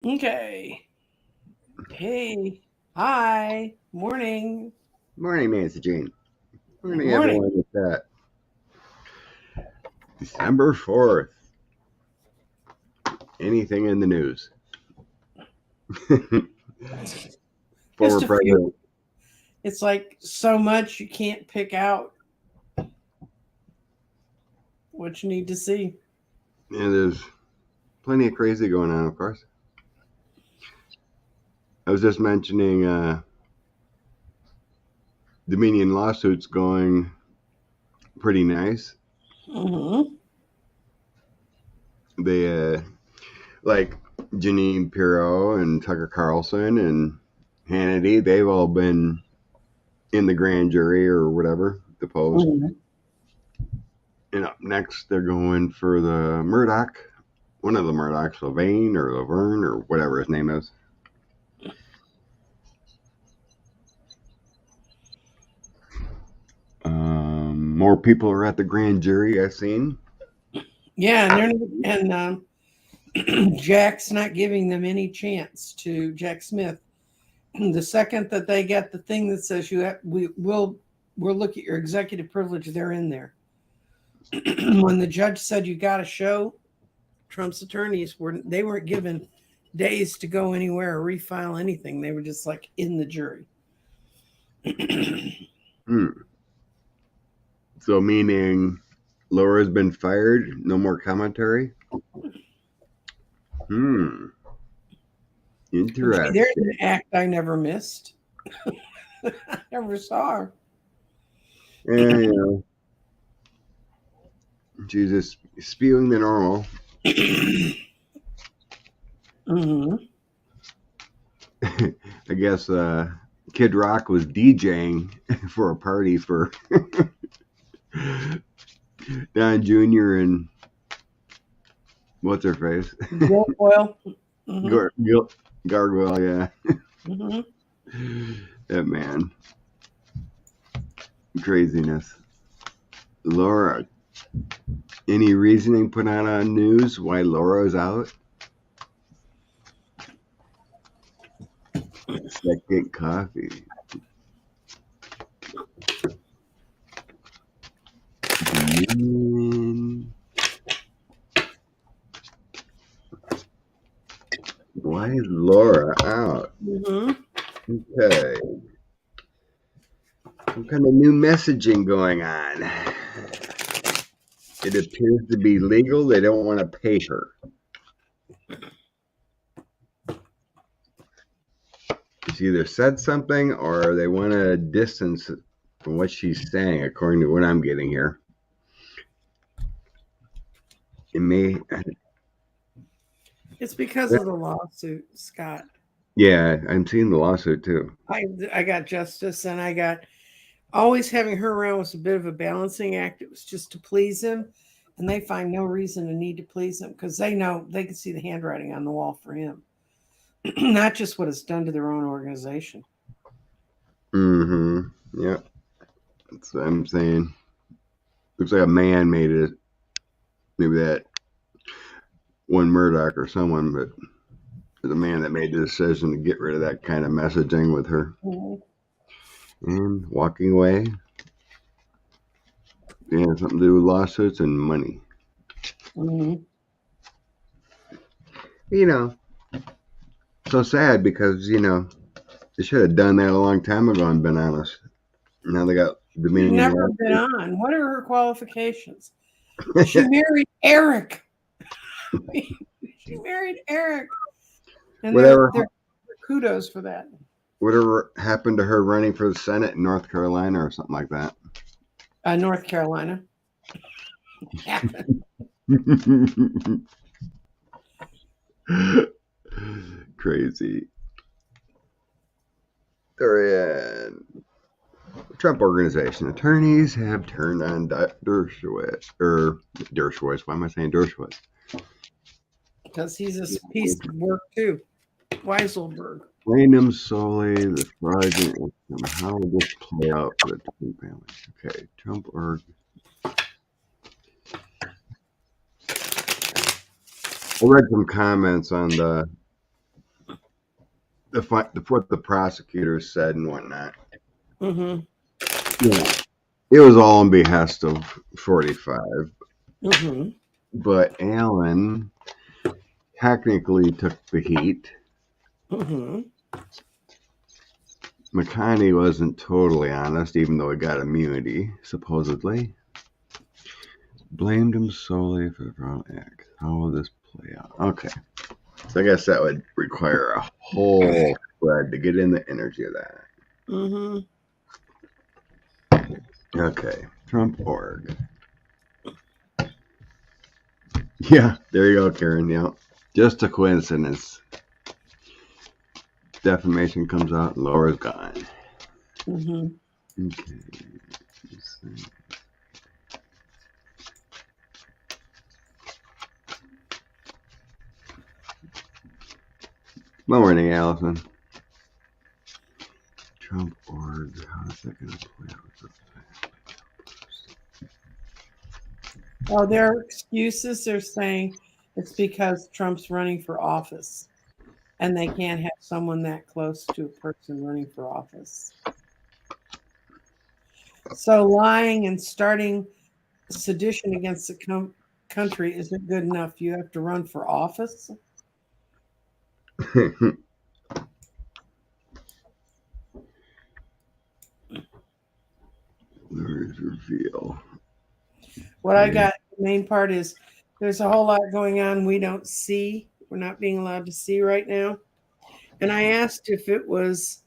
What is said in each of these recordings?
Okay. Hey. Hi. Morning. Morning, Nancy Jean. Morning, Morning. everyone. It's December 4th. Anything in the news? Former Just a few. President. It's like so much you can't pick out what you need to see. Yeah, there's plenty of crazy going on, of course. I was just mentioning Dominion lawsuits going pretty nice. Mm-hmm. They, like Janine Pirro and Tucker Carlson and Hannity, they've all been in the grand jury or whatever, deposed. Mm-hmm. And up next, they're going for the Murdoch, one of the Murdochs, Levine or Laverne or whatever his name is. More people are at the grand jury. I've seen. Yeah, Jack's not giving them any chance to Jack Smith. The second that they get the thing that says we'll look at your executive privilege, they're in there. When the judge said you got to show, Trump's attorneys weren't given days to go anywhere or refile anything. They were just like in the jury. So meaning Laura's been fired. No more commentary. Gee, there's Interesting. an act I never missed. I never saw her. And she's just spewing the normal. Mm-hmm. I guess Kid Rock was DJing for a party for Don Jr. and what's her face? Oil. Mm-hmm. Gargoyle, yeah. Mm-hmm. That man. Craziness. Laura, any reasoning put out on news why Laura's out? Second coffee. Why is Laura out? Mm-hmm. Okay. Some kind of new messaging going on. It appears to be legal. They don't want to pay her. She either said something or they want to distance from what she's saying, according to what I'm getting here. It may. It's because of the lawsuit, Scott. Yeah, I'm seeing the lawsuit too. I got justice, and I got always having her around was a bit of a balancing act. It was just to please him, and they find no reason to need to please him because they know they can see the handwriting on the wall for him, not just what it's done to their own organization. Mm-hmm. Yeah, that's what I'm saying. Looks like a man made it. Maybe that one Murdoch or someone, but the man that made the decision to get rid of that kind of messaging with her. Mm-hmm. And walking away. Yeah, something to do with lawsuits and money. Mm-hmm. So sad because, they should have done that a long time ago and been honest. Now they got She's Dominion never been lawsuits. on. What are her qualifications? She married Eric. She married Eric, and Whatever they're kudos for that. whatever happened to her running for the Senate in North Carolina or something like that. North Carolina. Crazy. Dorian. Trump Organization attorneys have turned on Dershowitz. Dershowitz. Why am I saying Dershowitz? Because he's a piece of work too. Weiselberg. Blame him solely the fraudulent. How will this play out for the Trump family? Okay, Trump org. I read some comments on the what the prosecutors said and whatnot. Mm-hmm. Yeah, it was all on behest of 45, Mm-hmm. but Allen technically took the heat. Mm-hmm. McConaughey wasn't totally honest, even though he got immunity, supposedly. Blamed him solely for the wrong act. How will this play out? Okay. So I guess that would require a whole thread to get in the energy of that. Mm-hmm. Okay. Trump org. Yeah, there you go, Karen. Yeah. Just a coincidence. Defamation comes out and Laura's gone. Mm-hmm. Okay. Morning, Allison. Trump org. How's that going to play out? Oh, their excuses, they're saying it's because Trump's running for office and they can't have someone that close to a person running for office. So lying and starting sedition against the country isn't good enough. You have to run for office. There's reveal. What I got, the main part is there's a whole lot going on we don't see. We're not being allowed to see right now. And I asked if it was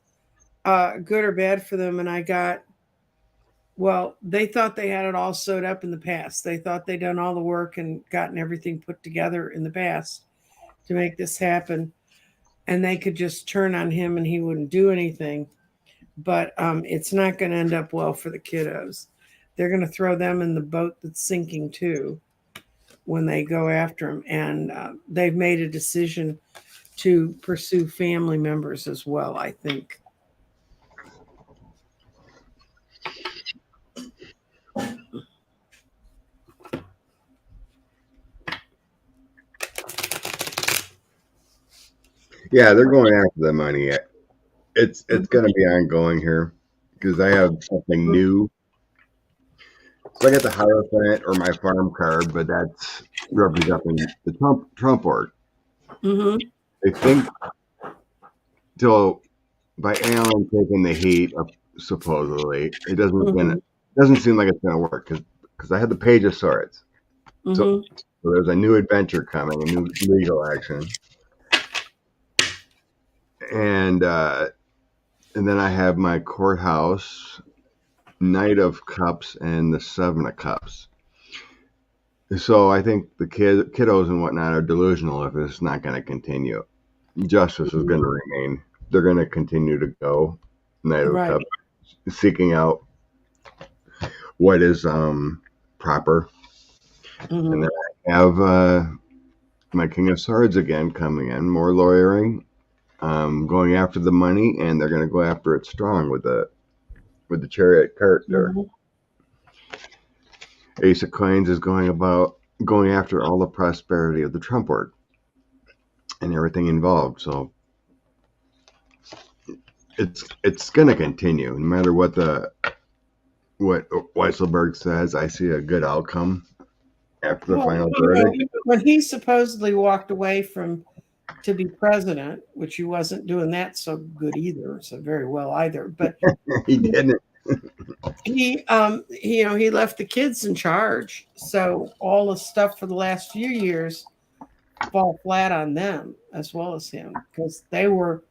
good or bad for them, and I got, well, they thought they had it all sewed up in the past. They thought they'd done all the work and gotten everything put together in the past to make this happen. And they could just turn on him and he wouldn't do anything. But it's not going to end up well for the kiddos. They're going to throw them in the boat that's sinking too when they go after him. And they've made a decision to pursue family members as well, I think. Yeah, they're going after the money. It's going to be ongoing here because I have something new. So I got the Hierophant or my farm card, but that's representing the Trump org. Mm-hmm. I think till by Allen taking the heat, supposedly it doesn't seem like it's going to work because I had the Page of Swords. Mm-hmm. So there's a new adventure coming, a new legal action, and then I have my courthouse, Knight of Cups, and the Seven of Cups. So I think the kiddos and whatnot are delusional if it's not going to continue. Justice is going to remain. They're going to continue to go Knight of Cups, seeking out what is proper. Mm-hmm. And then I have my King of Swords again coming in, more lawyering, going after the money, and they're going to go after it strong with the Chariot card there. Mm-hmm. Ace of Coins is going after all the prosperity of the Trump org and everything involved. So it's going to continue no matter what Weisselberg says. I see a good outcome after the final verdict. When he supposedly walked away to be president, which he wasn't doing that so good either, so very well either, but he didn't. He left the kids in charge, so all the stuff for the last few years fall flat on them as well as him because they were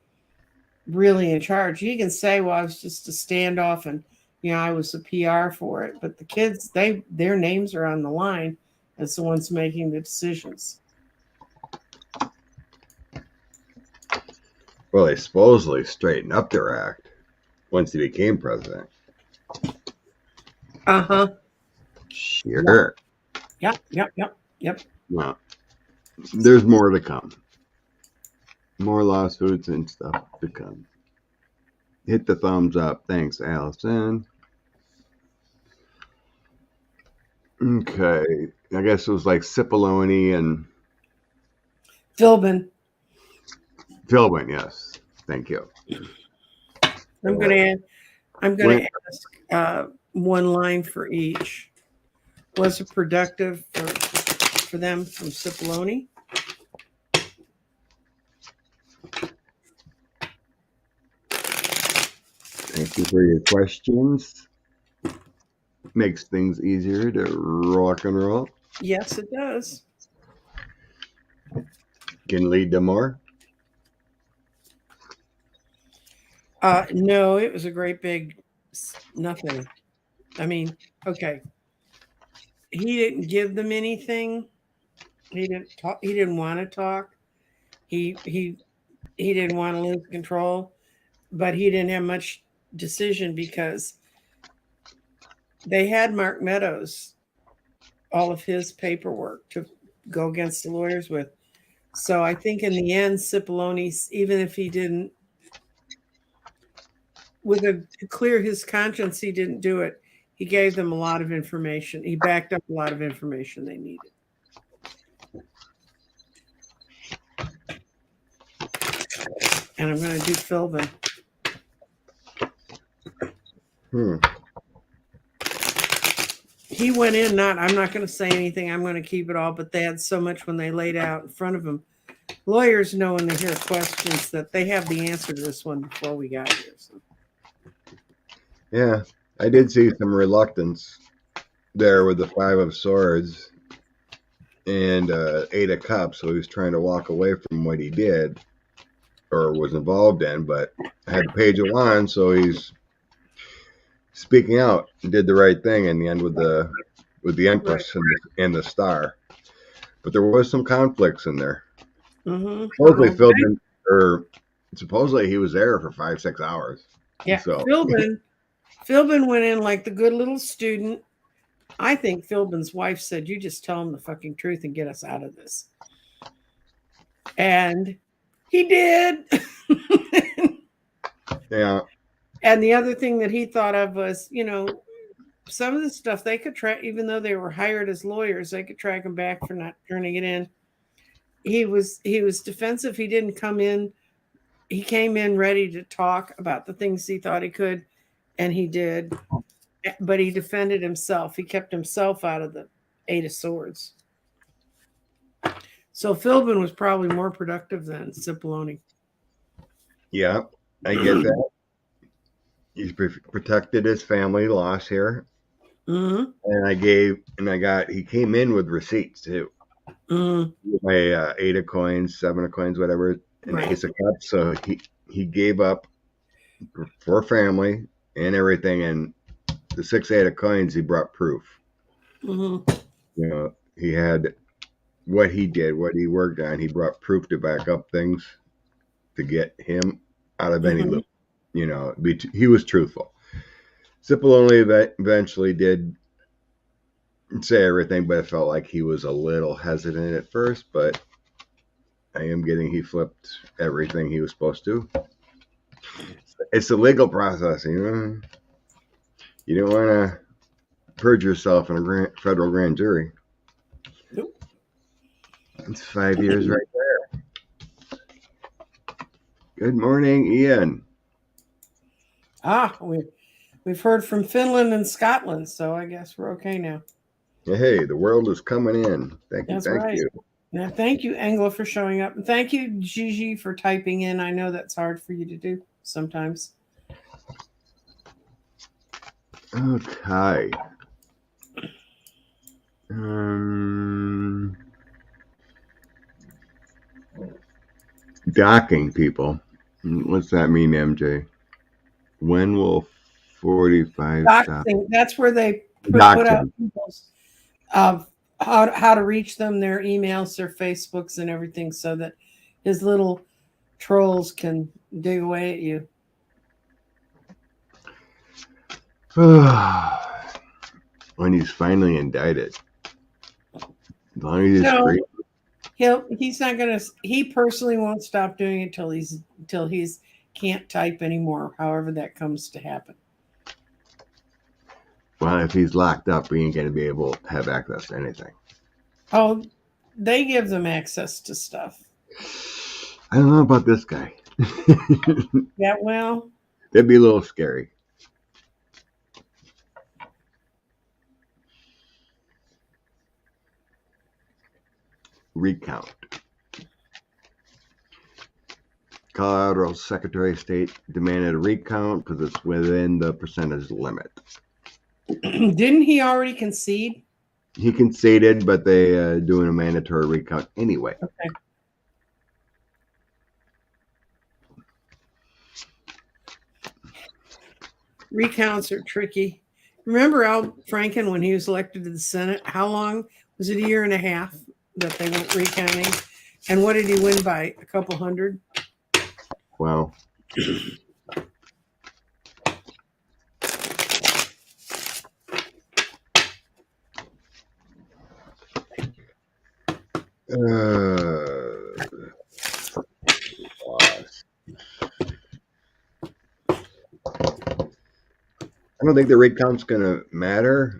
really in charge. You can say, "Well, I was just a standoff, and I was a PR for it," but the kids, their names are on the line as the ones making the decisions. Well, they supposedly straightened up their act once he became president. Uh-huh. Sure. Yep. Well, there's more to come. More lawsuits and stuff to come. Hit the thumbs up. Thanks, Allison. Okay. I guess it was like Cipollone and Philbin, yes. Thank you. I'm gonna ask one line for each. Was it productive for them from Cipollone? Thank you for your questions. Makes things easier to rock and roll. Yes, it does. Can lead to more. No, it was a great big nothing. I mean, okay. He didn't give them anything. He didn't talk. He didn't want to talk. He didn't want to lose control, but he didn't have much decision because they had Mark Meadows, all of his paperwork to go against the lawyers with. So I think in the end, Cipollone, even if he didn't, to clear his conscience, he didn't do it. He gave them a lot of information. He backed up a lot of information they needed. And I'm going to do Philbin. He went in I'm not going to say anything. I'm going to keep it all, but they had so much when they laid out in front of him. Lawyers know when they hear questions that they have the answer to this one before we got here. So. Yeah, I did see some reluctance there with the 5 of Swords and 8 of Cups. So he was trying to walk away from what he did or was involved in, but I had the Page of Wands, so he's speaking out and did the right thing in the end with the Empress and the Star. But there was some conflicts in there. Mm-hmm. Supposedly he was there for 5-6 hours. Yeah, so. Philbin went in like the good little student. I think Philbin's wife said, "You just tell him the fucking truth and get us out of this." And he did. Yeah. And the other thing that he thought of was, some of the stuff they could track, even though they were hired as lawyers, they could track him back for not turning it in. He was defensive. He didn't come in. He came in ready to talk about the things he thought he could, and he did. But he defended himself. He kept himself out of the 8 of Swords. So Philbin was probably more productive than Cipollone. Yeah, I get that. He's protected his family loss here. Mm-hmm. And he came in with receipts too. Mm-hmm. My 8 of Coins, 7 of Coins, whatever, and Ace of Cups. So he gave up for family and everything. And the 6, 8 of Coins, he brought proof. Mm-hmm. He had what he did, what he worked on. He brought proof to back up things to get him out of any loop. He was truthful. Cipollone eventually did say everything, but it felt like he was a little hesitant at first. But I am getting he flipped everything he was supposed to. It's the legal process, You don't want to purge yourself in a federal grand jury. Nope. It's 5 years right there. Good morning, Ian. We've heard from Finland and Scotland, so I guess we're okay now. Hey, the world is coming in. Thank you. That's right. Now, thank you, Angela, for showing up. And thank you, Gigi, for typing in. I know that's hard for you to do sometimes. Okay. Docking people. What's that mean, MJ? When will 45 stop? That's where they put out people's how to reach them, their emails, their Facebooks, and everything, so that his little trolls can dig away at you. When he's finally indicted, as long as he's free. He's not gonna. He personally won't stop doing it till he's can't type anymore. However that comes to happen. Well, if he's locked up, he ain't gonna be able to have access to anything. Oh, they give them access to stuff. I don't know about this guy. Yeah, well, That'd be a little scary. Recount. Colorado Secretary of State demanded a recount because it's within the percentage limit. didn't he already concede? He conceded, but they doing a mandatory recount anyway. Okay. Recounts are tricky. Remember Al Franken when he was elected to the Senate? How long was it? A year and a half that they weren't recounting. And what did he win by? A couple hundred? Wow. I don't think the recount's gonna matter.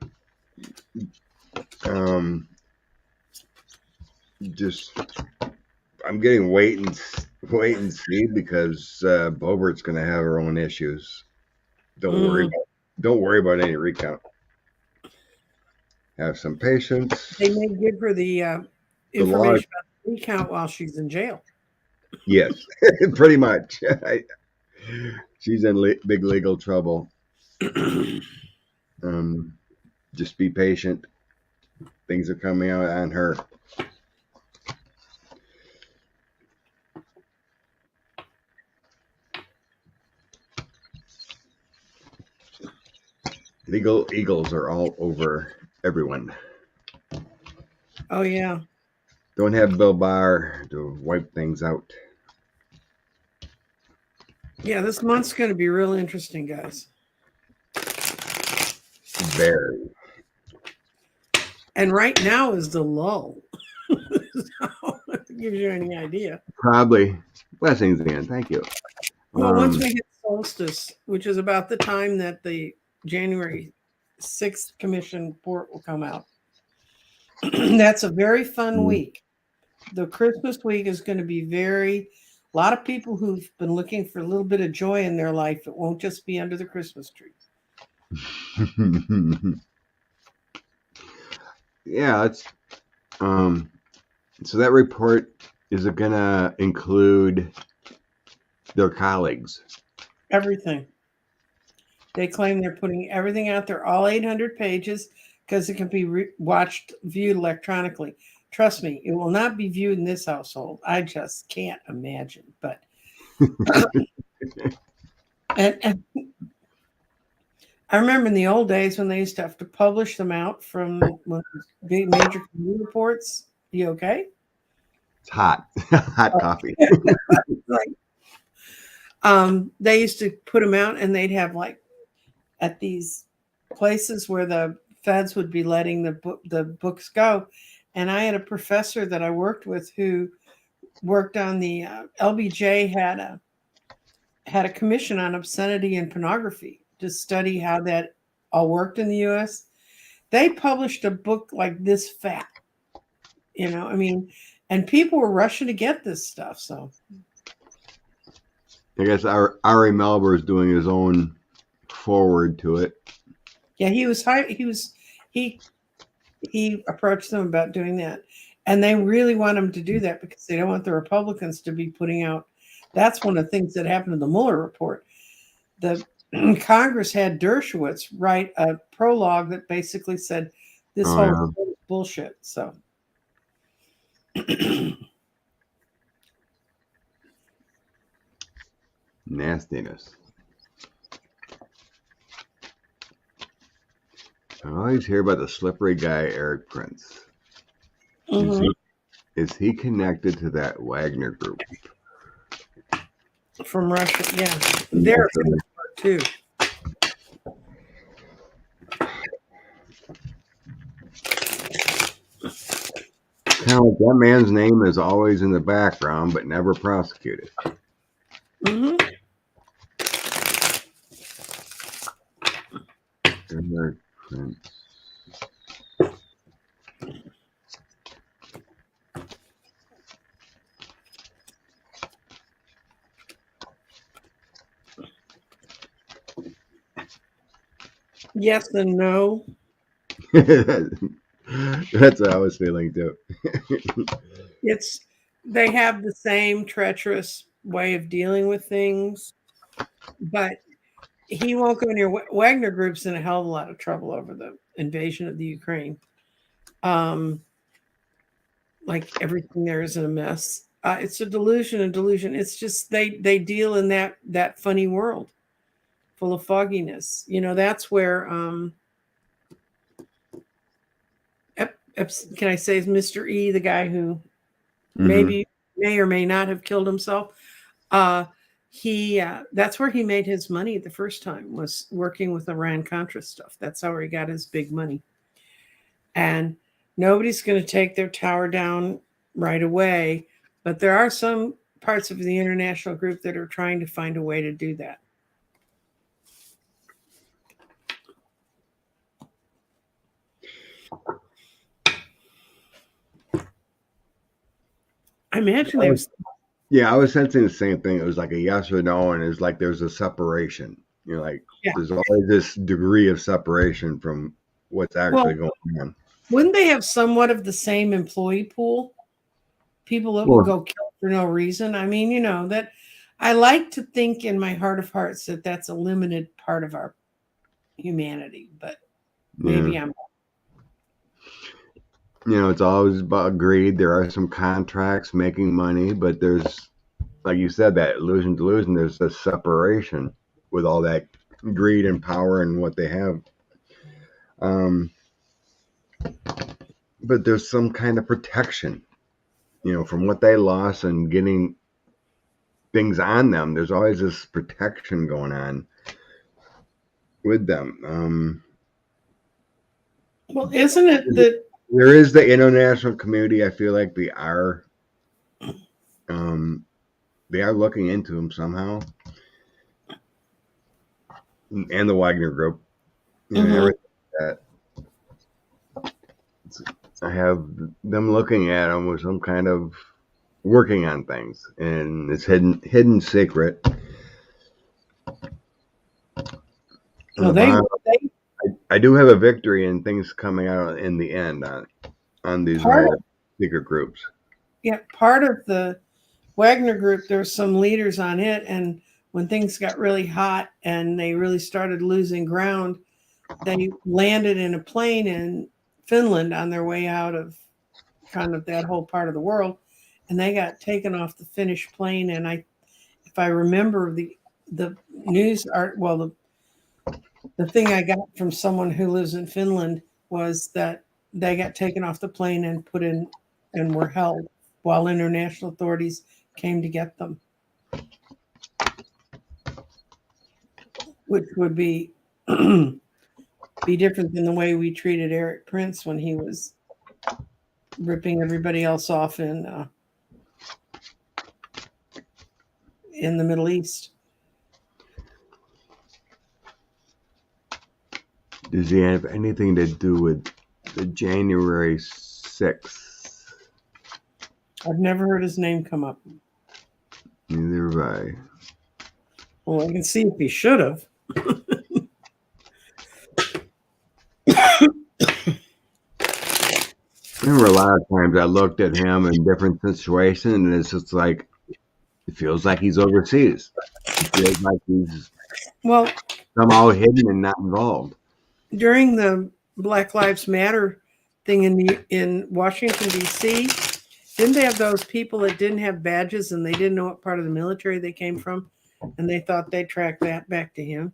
Just I'm getting wait and see because Boebert's gonna have her own issues. Don't worry about any recount. Have some patience. They may give her the information about the recount while she's in jail. Yes, pretty much. She's in big legal trouble. Just be patient. Things are coming out on her. Legal eagles are all over everyone. Oh, yeah. Don't have Bill Barr to wipe things out. Yeah, this month's going to be real interesting, guys. Very. And right now is the lull. So, if it gives you any idea. Probably. Blessings, Ann. Thank you. Well, once we hit solstice, which is about the time that the January 6th commission report will come out. That's a very fun week. The Christmas week is going to be a lot of people who've been looking for a little bit of joy in their life. It won't just be under the Christmas tree. Yeah, it's so that report is it gonna include their colleagues? Everything. They claim they're putting everything out there, all 800 pages, because it can be viewed electronically. Trust me, it will not be viewed in this household. I just can't imagine. But and I remember in the old days when they used to have to publish them out from big major community reports. You okay? It's hot. Hot coffee. They used to put them out and they'd have like at these places where the feds would be letting the books go. And I had a professor that I worked with who worked on the LBJ had a commission on obscenity and pornography to study how that all worked in the U.S. They published a book like this fat, I mean, and people were rushing to get this stuff. So I guess Ari Melber is doing his own forward to it. Yeah, he approached them about doing that. And they really want him to do that because they don't want the Republicans to be putting out. That's one of the things that happened in the Mueller report. The Congress had Dershowitz write a prologue that basically said this whole report is bullshit. So nastiness. I always hear about the slippery guy, Eric Prince. Mm-hmm. Is he connected to that Wagner group? From Russia, yeah. They're too. Kind of like that man's name is always in the background, but never prosecuted. Mm-hmm. Eric Prince. Yes and no. That's what I was feeling too. It's they have the same treacherous way of dealing with things, but he won't go near Wagner Group's in a hell of a lot of trouble over the invasion of the Ukraine. Um, like everything there is in a mess. It's a delusion, a delusion. It's just they deal in that funny world full of fogginess. You know, that's where can I say is Mr. E, the guy who Hmm. maybe may or may not have killed himself. Uh, he that's where he made his money the first time was working with Iran Contra stuff. That's how he got his big money. And nobody's going to take their tower down right away, but there are some parts of the international group that are trying to find a way to do that. I imagine they have. Yeah, I was sensing the same thing. It was like a yes or no, and it's like there's a separation. Like Yeah. there's always this degree of separation from what's actually Well, going on. wouldn't they have somewhat of the same employee pool? People that would Well, go kill for no reason. I mean, that I like to think in my heart of hearts that that's a limited part of our humanity, but yeah, maybe I'm. it's always about greed. There are some contracts making money, but there's, like you said, that illusion delusion. There's a separation with all that greed and power and what they have. Um, but there's some kind of protection, from what they lost and getting things on them. There's always this protection going on with them. Well, isn't it that? There is the international community. I feel like um, they are looking into them somehow, and the Wagner Group, and Mhm. everything like that. I have them looking at them with some kind of working on things, and it's hidden secret. Well, But they I do have a victory and things coming out in the end on these part of secret groups. yeah part of the Wagner Group. There's some leaders on it, and when things got really hot and they really started losing ground, they landed in a plane in Finland on their way out of kind of that whole part of the world, and they got taken off the Finnish plane. And if I remember the news art, well, the thing I got from someone who lives in Finland was that they got taken off the plane and put in and were held while international authorities came to get them, which would be be different than the way we treated Eric Prince when he was ripping everybody else off in the Middle East. Does he have anything to do with the January 6th? I've never heard his name come up. Neither have I. Well, I can see if he should have. I remember a lot of times I looked at him in different situations, and it's just like it feels like he's overseas. It feels like he's Well, somehow hidden and not involved. during the Black Lives Matter thing in Washington D.C., didn't they have those people that didn't have badges and they didn't know what part of the military they came from, and they thought they'd track that back to him?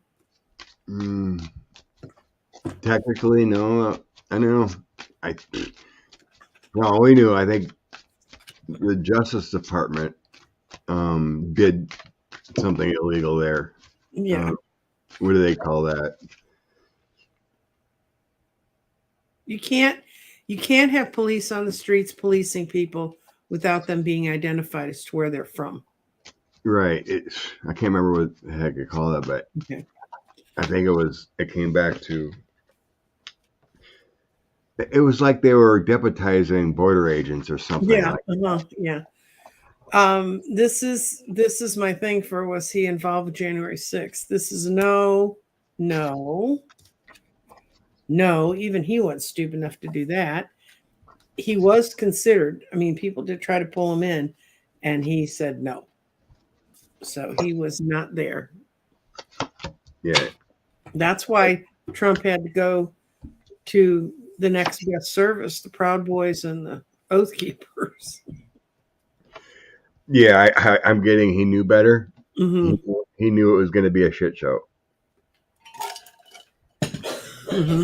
Mm, technically, no. I don't know. I well, we knew. I think the Justice Department did something illegal there. Yeah, What do they call that? you can't have police on the streets policing people without them being identified as to where they're from. Right. I can't remember what the heck you call that, but Okay. I think it came back to, it was like they were deputizing border agents or something Yeah, like yeah. This is my thing for was he involved with January 6th? This is no. No, even he wasn't stupid enough to do that. He was considered. I mean, people did try to pull him in, and he said no. So he was not there. Yeah. That's why Trump had to go to the next best service, the Proud Boys and the Oath Keepers. Yeah, I'm getting he knew better. Hmm. He knew it was going to be a shit show. Hmm.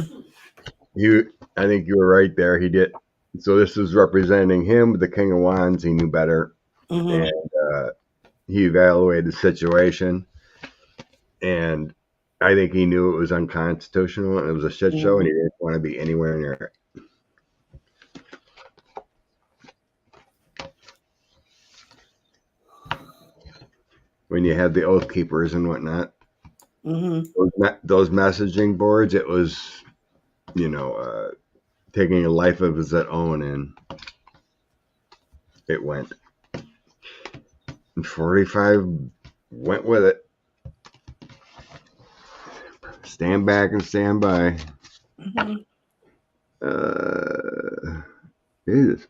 I think you were right there. He did. So this is representing him, the King of Wands. He knew better, Hmm. and he evaluated the situation. And I think he knew it was unconstitutional and it was a shit show, and he didn't want to be anywhere near it. When you had the Oath Keepers and whatnot, Hmm. those messaging boards, it was, taking a life of its own, and it went. And 45 went with it. Stand back and stand by. Hmm. Jesus.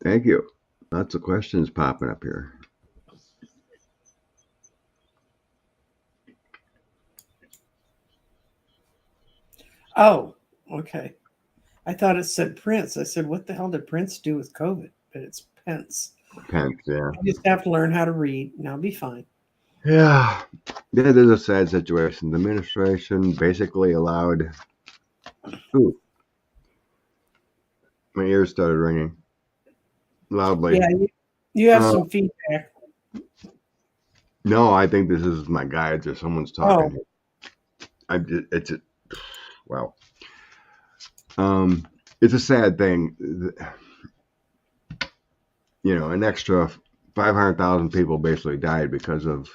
Thank you. Lots of questions popping up here. Oh, okay. I thought it said Prince. I said, what the hell did Prince do with COVID? But it's Pence. Pence, yeah. You just have to learn how to read, and I'll be fine. Yeah. That is a sad situation. The administration basically allowed. Ooh. My ears started ringing loudly. Yeah, you have some feedback. No, I think this is my guides or someone's talking. It's wow. It's a sad thing. An extra 500,000 people basically died because of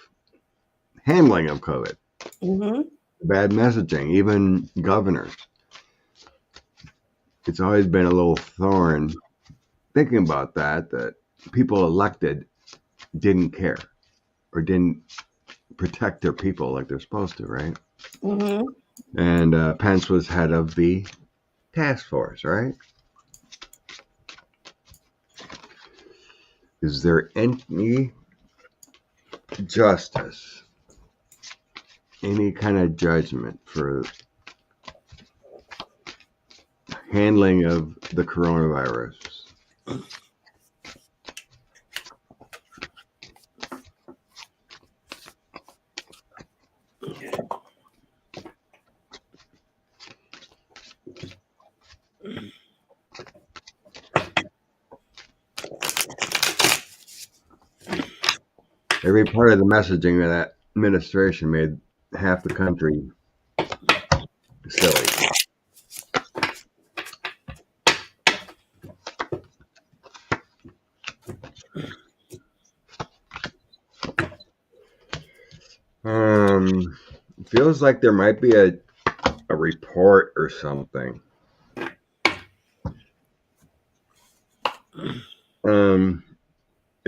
handling of COVID. Mm-hmm. Bad messaging, even governors. It's always been a little thorn thinking about that people elected didn't care or didn't protect their people like they're supposed to, right? Mm-hmm. And Pence was head of the task force, right? Is there any justice, any kind of judgment for handling of the coronavirus? Every part of the messaging of that administration made half the country silly. Feels like there might be a report or something.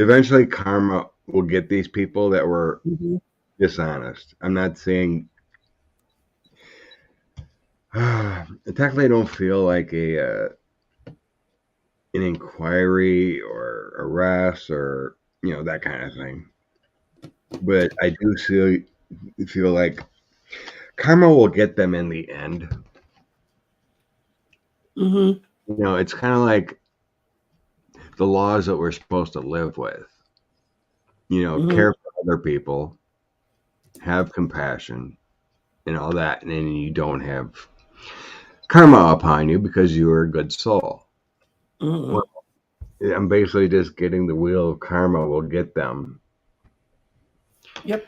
Eventually karma will get these people that were dishonest. I'm not saying technically I don't feel like an inquiry or arrest or that kind of thing. But I do feel like karma will get them in the end. Mm-hmm. It's kind of like the laws that we're supposed to live with. Care for other people, have compassion, and all that, and then you don't have karma upon you because you are a good soul. Mm-hmm. Well, I'm basically just getting the wheel of karma will get them. Yep.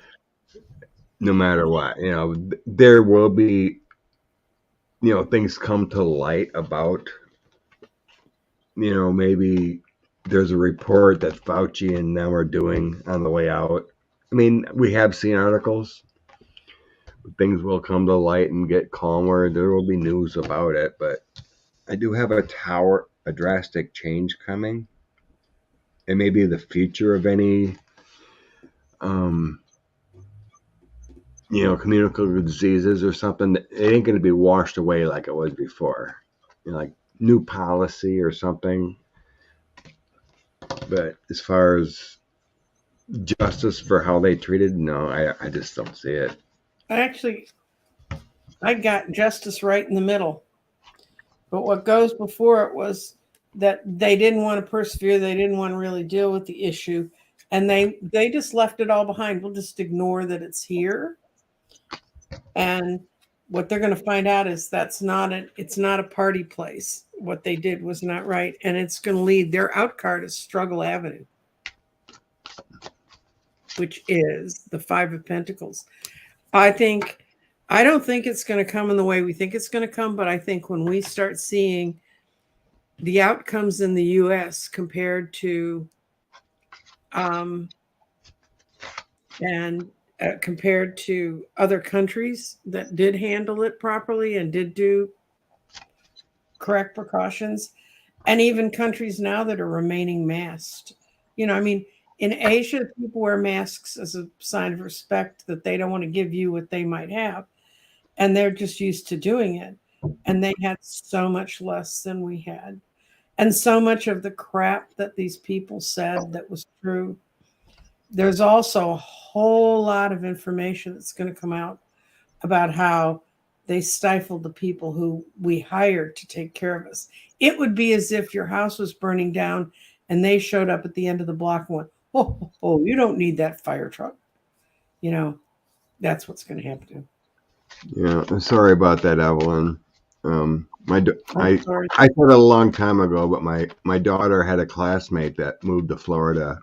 No matter what, there will be, things come to light about, maybe there's a report that Fauci and them are doing on the way out. I mean, we have seen articles. Things will come to light and get calmer. There will be news about it, but I do have a drastic change coming. It may be the future of any communicable diseases or something, it ain't going to be washed away like it was before. Like new policy or something. But as far as justice for how they treated, no, I just don't see it. I got justice right in the middle. But what goes before it was that they didn't want to persevere. They didn't want to really deal with the issue. And they just left it all behind. We'll just ignore that it's here. And what they're going to find out is it's not a party place. What they did was not right. And it's going to lead their out card is Struggle Avenue, which is the Five of Pentacles. I don't think it's going to come in the way we think it's going to come, but I think when we start seeing the outcomes in the U.S. compared to compared to other countries that did handle it properly and did do correct precautions, and even countries now that are remaining masked. In Asia, people wear masks as a sign of respect that they don't want to give you what they might have. And they're just used to doing it. And they had so much less than we had. And so much of the crap that these people said that was true. There's also a whole lot of information that's going to come out about how they stifled the people who we hired to take care of us. It would be as if your house was burning down and they showed up at the end of the block and went, oh, you don't need that fire truck. That's what's going to happen. Yeah, I'm sorry about that, Evelyn. I sorry. said it a long time ago, but my daughter had a classmate that moved to Florida,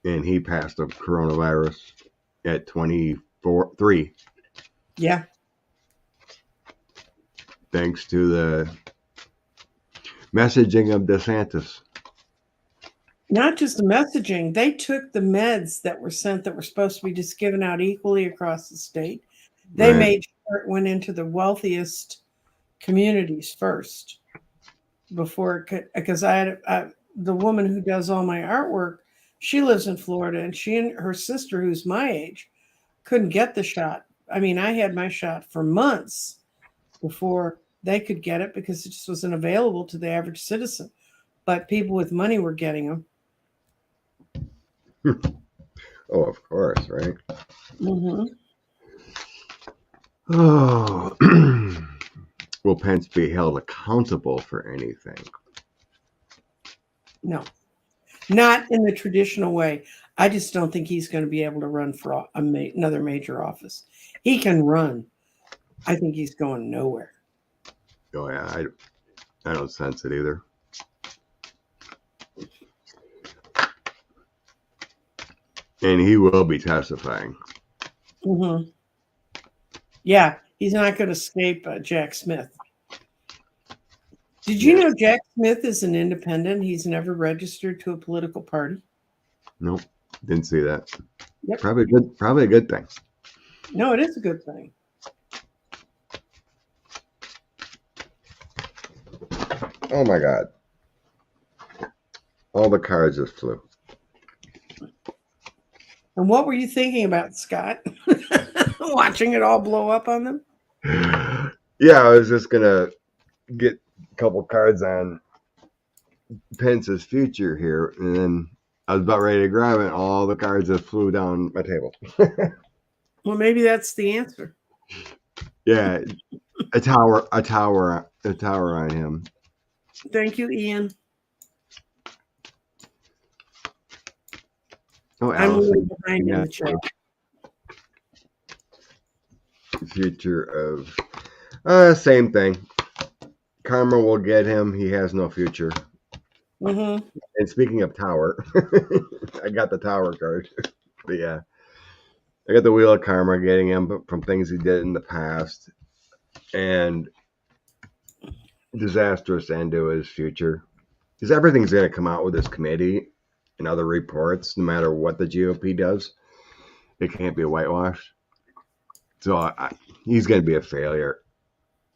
and he passed the coronavirus at 23. Yeah. Thanks to the messaging of DeSantis. Not just the messaging. They took the meds that were sent that were supposed to be just given out equally across the state. They made sure it went into the wealthiest communities first before it could, because I had the woman who does all my artwork, she lives in Florida, and she and her sister, who's my age, couldn't get the shot. I mean, I had my shot for months before they could get it because it just wasn't available to the average citizen. But people with money were getting them. Oh, of course, right? Mm-hmm. Oh, will Pence be held accountable for anything? No, not in the traditional way. I just don't think he's going to be able to run for another major office. He can run. I think he's going nowhere. Oh, yeah, I don't sense it either. And he will be testifying. Mm-hmm. Yeah, he's not going to escape Jack Smith. Did you know Jack Smith is an independent? He's never registered to a political party. Nope, didn't see that. Yep. Probably a good thing. No, it is a good thing. Oh my God. All the cards just flew. And what were you thinking about, Scott? Watching it all blow up on them? Yeah, I was just going to get a couple cards on Pence's future here, and then I was about ready to grab it, and all the cards just flew down my table. Well, maybe that's the answer. Yeah, a tower on him. Thank you, Ian. Oh, I'm Allison, moving behind in the chat. Future of same thing. Karma will get him. He has no future. Mm-hmm. And speaking of tower, I got the tower card. But yeah, I got the wheel of karma getting him from things he did in the past, and disastrous end to his future. Because everything's going to come out with this committee and other reports, no matter what the GOP does. It can't be whitewashed. So he's going to be a failure.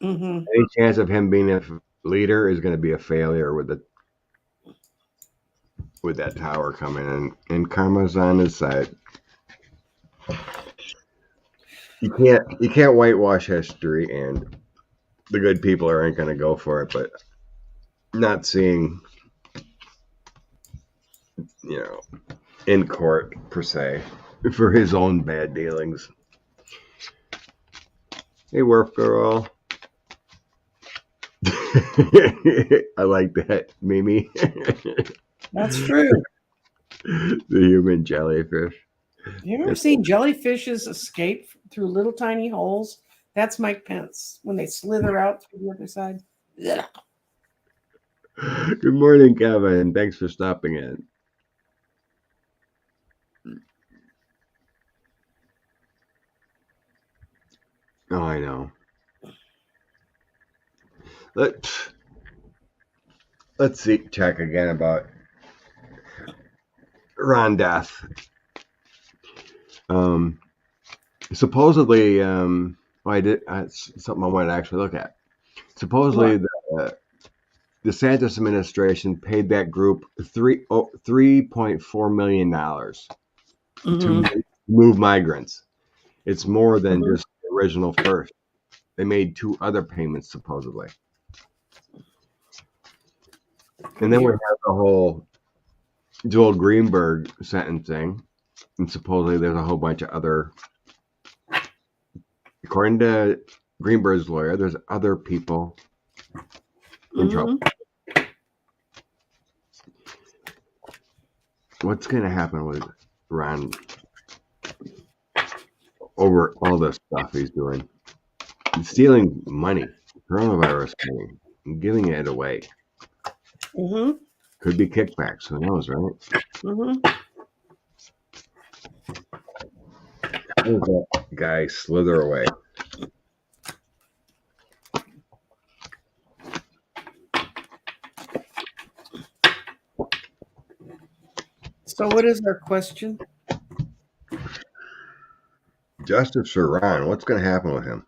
Mm-hmm. Any chance of him being a leader is going to be a failure with that tower coming in, and karma's on his side. you can't whitewash history, and the good people aren't going to go for it. But not seeing, you know, in court per se for his own bad dealings. Hey, Worf Girl. I like that, Mimi. That's true. The human jellyfish. Have you ever seen jellyfishes escape through little tiny holes? That's Mike Pence when they slither out through the other side. Yeah. Good morning, Kevin. Thanks for stopping in. Oh, I know. Let's check again about Ron Death. Supposedly, something I wanted to actually look at. Supposedly, the DeSantis administration paid that group $3.4 million to move migrants. It's more than just the original first. They made 2 other payments, supposedly. And then we have the whole Joel Greenberg sentencing. And supposedly there's a whole bunch of other, according to Greenberg's lawyer, there's other people in trouble. What's going to happen with Ron over all this stuff he's doing? He's stealing money, coronavirus money, and giving it away. Could be kickbacks. Who knows, right? How does that guy slither away? So what is our question? Justice for Ron. What's going to happen with him?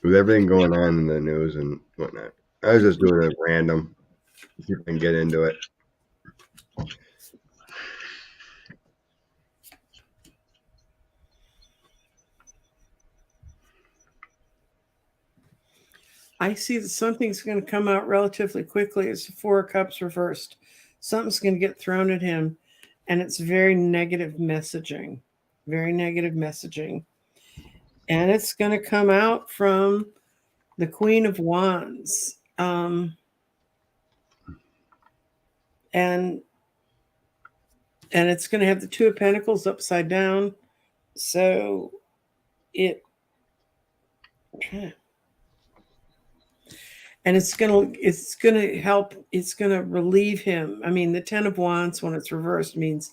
With everything going on in the news and whatnot. I was just doing it random. If you can get into it. I see that something's going to come out relatively quickly. It's the 4 of Cups reversed. Something's going to get thrown at him, and it's very negative messaging. Very negative messaging. And it's going to come out from the Queen of Wands. And it's going to have the 2 of Pentacles upside down. So it... And it's gonna help. It's gonna relieve him. I mean, the 10 of Wands, when it's reversed, means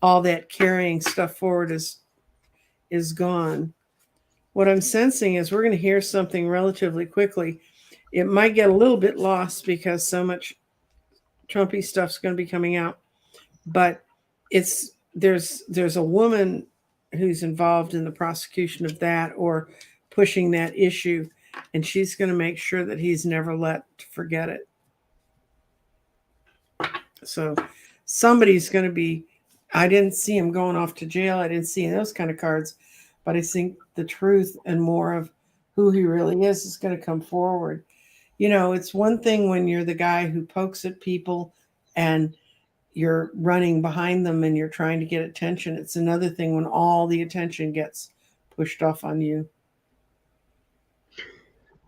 all that carrying stuff forward is gone. What I'm sensing is we're going to hear something relatively quickly. It might get a little bit lost because so much Trumpy stuff's going to be coming out. But there's a woman who's involved in the prosecution of that or pushing that issue. And she's going to make sure that he's never let forget it. So somebody's going to be, I didn't see him going off to jail. I didn't see those kind of cards. But I think the truth and more of who he really is going to come forward. You know, it's one thing when you're the guy who pokes at people and you're running behind them and you're trying to get attention. It's another thing when all the attention gets pushed off on you.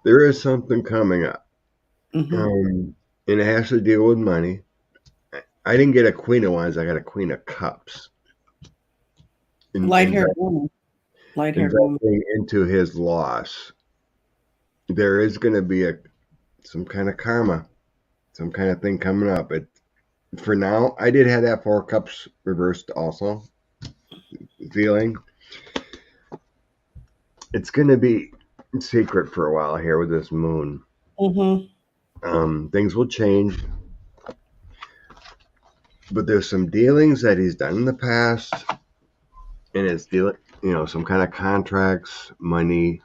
There is something coming up. And it has to deal with money. I didn't get a Queen of Wands. I got a Queen of Cups. Light-haired woman. Light-haired woman. Into his loss. There is going to be some kind of karma. Some kind of thing coming up. For now, I did have that 4 of Cups reversed also. Feeling. It's going to be secret for a while here with this moon. Things will change, but there's some dealings that he's done in the past, and it's some kind of contracts, money.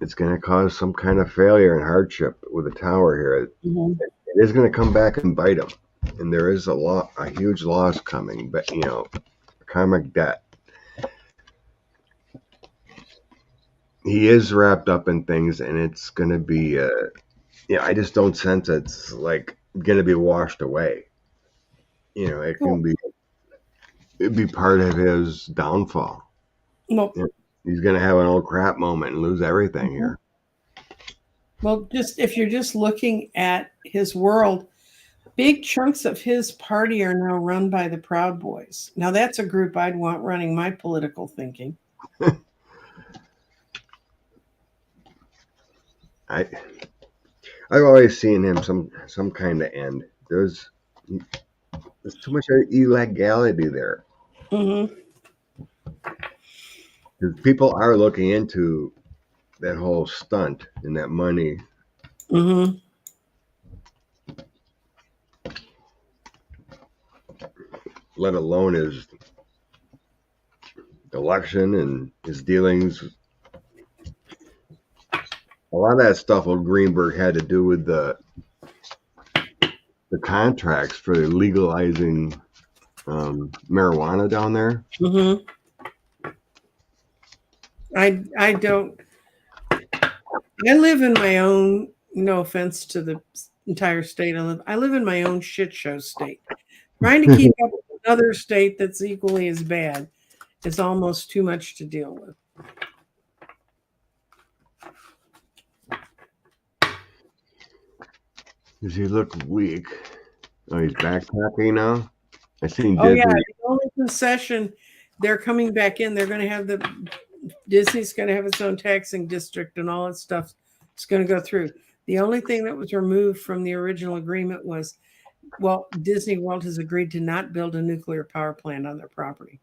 It's going to cause some kind of failure and hardship with the Tower here. It is going to come back and bite him, and there is a huge loss coming, but karmic debt. he is wrapped up in things, and it's going to be, I just don't sense it's like going to be washed away. It Well, can be, it'd be part of his downfall. well, Yeah, he's going to have an old crap moment and lose everything mhm. here. Well, just if you're just looking at his world, big chunks of his party are now run by the Proud Boys. Now that's a group I'd want running my political thinking. I I've always seen him some kind of end. There's too much illegality there. Mm-hmm. 'Cause people are looking into that whole stunt and that money. Mm-hmm. Let alone his election and his dealings. A lot of that stuff with Greenberg had to do with the contracts for legalizing marijuana down there. Mm-hmm. I don't. I live in my own. No offense to the entire state I live in my own shit show state. Trying to keep up with another state that's equally as bad is almost too much to deal with. Does he look weak? Oh, he's backpacking now. I seen Oh Disney. yeah, the only concession they're coming back in. They're going to have Disney's going to have its own taxing district and all that stuff. It's going to go through. The only thing that was removed from the original agreement was, well, Disney World has agreed to not build a nuclear power plant on their property.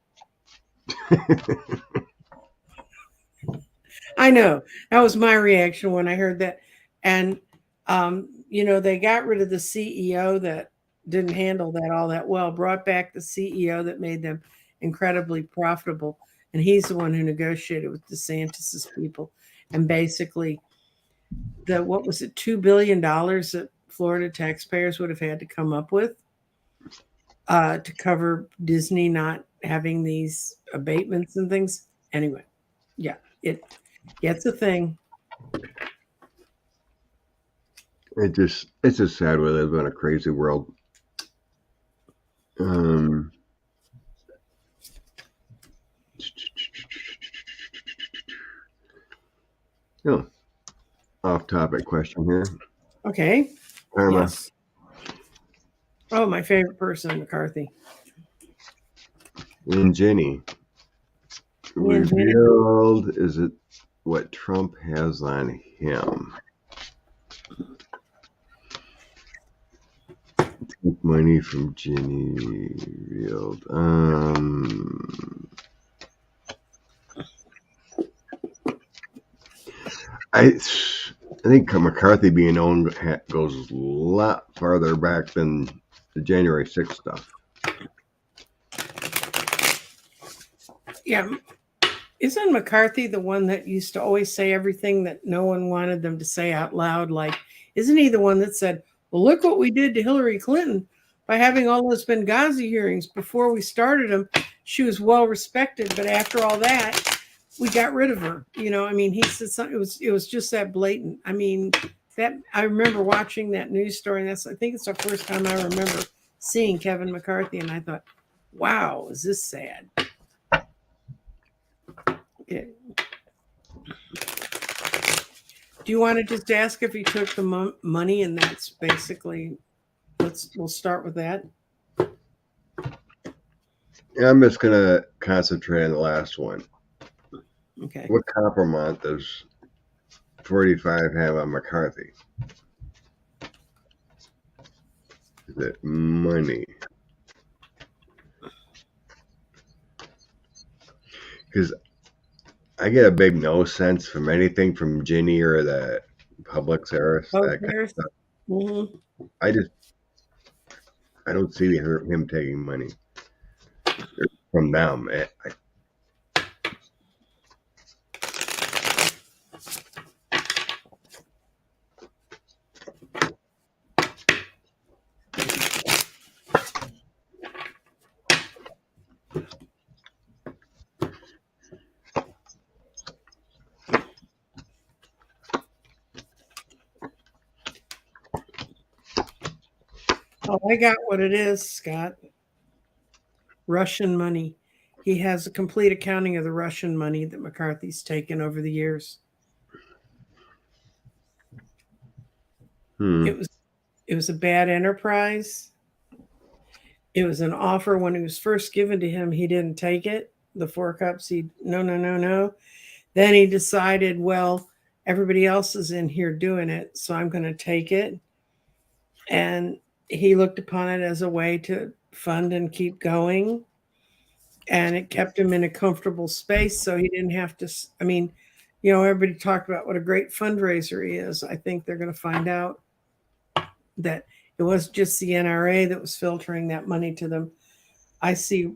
I know, that was my reaction when I heard that, and they got rid of the CEO that didn't handle that all that well, brought back the CEO that made them incredibly profitable, and he's the one who negotiated with DeSantis's people, and basically, what was it, $2 billion that Florida taxpayers would have had to come up with to cover Disney not having these abatements and things. Anyway, yeah, it's a thing. It's just sad we live in a crazy world. Oh, off-topic question here. Okay. Karma. Yes. Oh, my favorite person, McCarthy. And Jenny. And Jenny. Revealed is it what Trump has on him? Take money from Jenny revealed. I think McCarthy being owned goes a lot farther back than the January 6th stuff. Yeah. Isn't McCarthy the one that used to always say everything that no one wanted them to say out loud? Like, isn't he the one that said, well, look what we did to Hillary Clinton by having all those Benghazi hearings before we started them? She was well respected, but after all that, we got rid of her. He said something. It was just that blatant. That I remember watching that news story, and I think it's the first time I remember seeing Kevin McCarthy, and I thought, wow, is this sad? Yeah. Do you want to just ask if he took the money, and that's basically, we'll start with that. Yeah, I'm just gonna concentrate on the last one. Okay. What compromise does 45 have on McCarthy? Is it money? Because I get a big no sense from anything from Ginny or the Publix era. That kind of stuff. Mm-hmm. I don't see him taking money from them. Oh, I got what it is, Scott. Russian money. He has a complete accounting of the Russian money that McCarthy's taken over the years. Hmm. It was a bad enterprise. It was an offer when it was first given to him. He didn't take it. The 4 cups. He no, no, no, no. Then he decided, well, everybody else is in here doing it, so I'm going to take it. And he looked upon it as a way to fund and keep going. And it kept him in a comfortable space, so he didn't have to. I mean, everybody talked about what a great fundraiser he is. I think they're going to find out that it wasn't just the NRA that was filtering that money to them. I see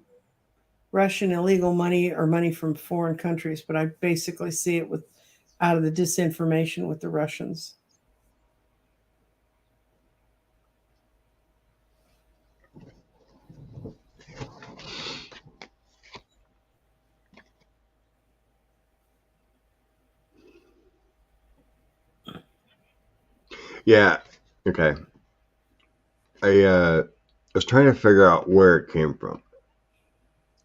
Russian illegal money or money from foreign countries, but I basically see it with out of the disinformation with the Russians. Yeah. Okay. I was trying to figure out where it came from.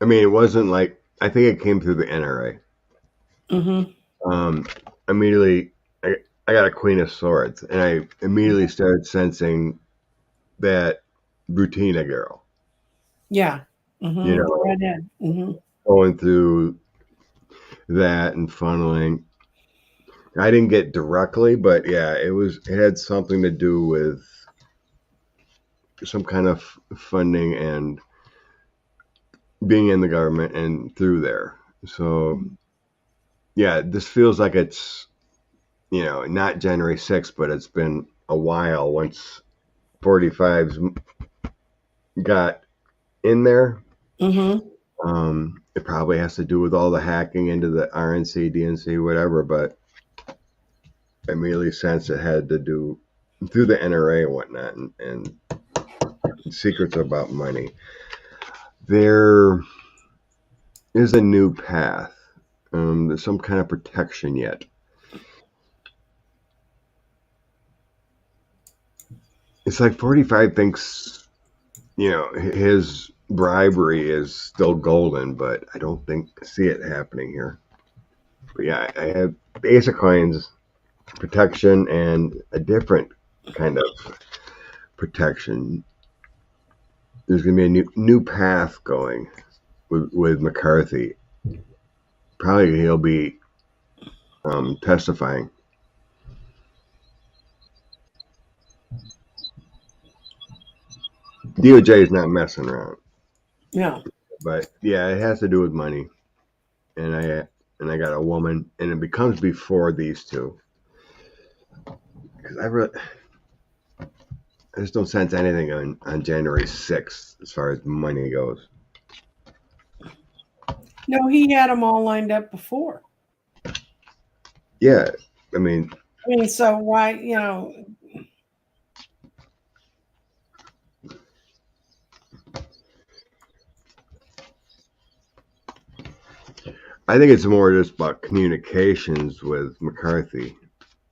I mean, it wasn't like I think it came through the NRA. Mm-hmm. Immediately, I got a Queen of Swords, and I immediately started sensing that Butina girl. Yeah. Mm-hmm. You Go know, ahead. Mm-hmm. going through that and funneling. I didn't get directly, but yeah, it had something to do with some kind of funding and being in the government and through there. So yeah, this feels like it's not January 6th, but it's been a while once 45's got in there. Mm-hmm. It probably has to do with all the hacking into the RNC, DNC, whatever, but I immediately sensed it had to do through the NRA and whatnot and secrets about money. There is a new path. There's some kind of protection yet. It's like 45 thinks, his bribery is still golden, but I don't see it happening here. But yeah, I have basic coins, protection, and a different kind of protection. There's going to be a new path going with McCarthy. Probably he'll be testifying. DOJ is not messing around. Yeah. But yeah, it has to do with money, and I got a woman, and it becomes before these two because I just don't sense anything on January 6th as far as money goes. No, he had them all lined up before. Yeah, I mean, So why, I think it's more just about communications with McCarthy.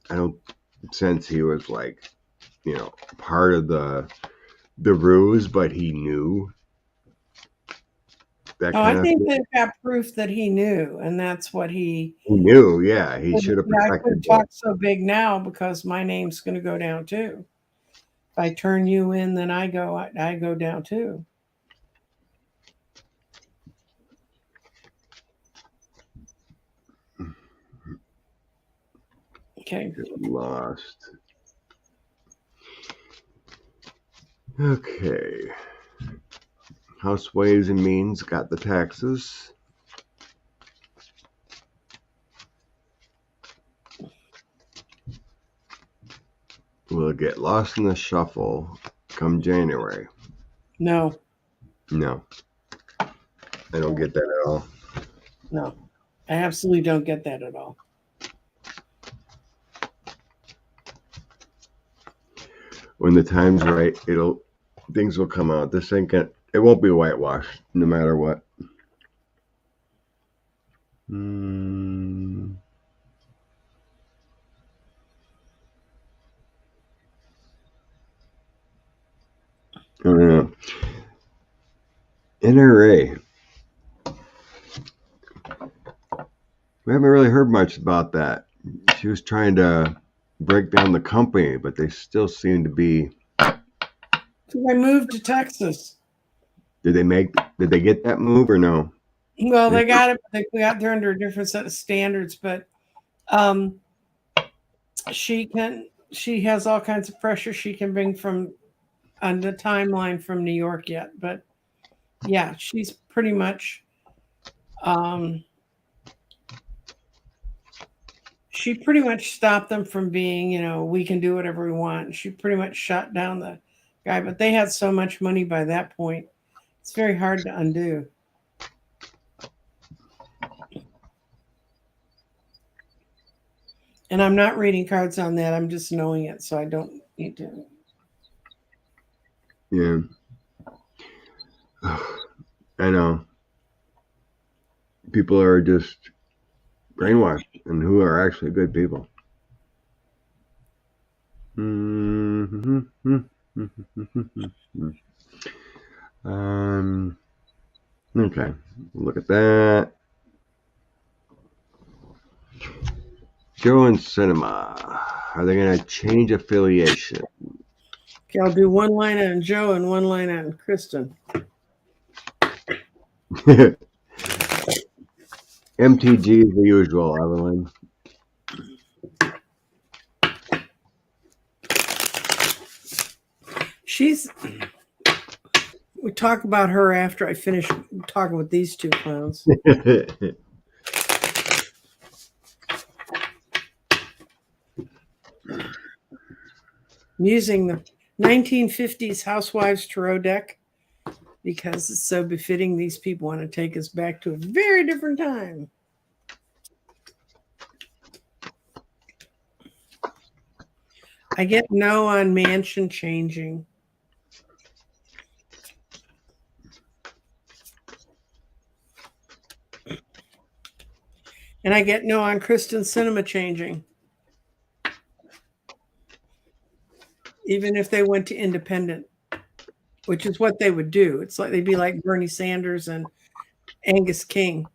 I don't sense he was like, part of the ruse, but he knew that I kind of think thing. they've got proof that he knew, and that's what He knew, yeah, he should have I protected couldn't that. talk so big now because my name's going to go down too. If I turn you in, then I go down too. Okay. Lost. Okay. House Ways and Means got the taxes. Will it get lost in the shuffle come January? No. No. I don't get that at all. No. I absolutely don't get that at all. When the time's right, things will come out. This ain't gonna, it won't be whitewashed no matter what. NRA. We haven't really heard much about that. She was trying to break down the company, but they still seem to be. So they moved to Texas. Did they get that move or no? Well, they got it. They're under a different set of standards, but she has all kinds of pressure she can bring from on the timeline from New York yet. But yeah, she's pretty much she pretty much stopped them from being, we can do whatever we want. She pretty much shut down the guy, but they had so much money by that point. It's very hard to undo. And I'm not reading cards on that. I'm just knowing it, so I don't need to. Yeah. I know. People are just brainwashed, and who are actually good people. Okay, look at that. Joe and Cinema. Are they going to change affiliation? Okay, I'll do one line on Joe and one line on Kristen. MTG as the usual, Evelyn. We talk about her after I finish talking with these two clowns. I'm using the 1950s Housewives Tarot deck because it's so befitting. These people want to take us back to a very different time. I get no on mansion changing. And I get no on Kristen Cinema changing. Even if they went to independent, which is what they would do. It's like they'd be like Bernie Sanders and Angus King.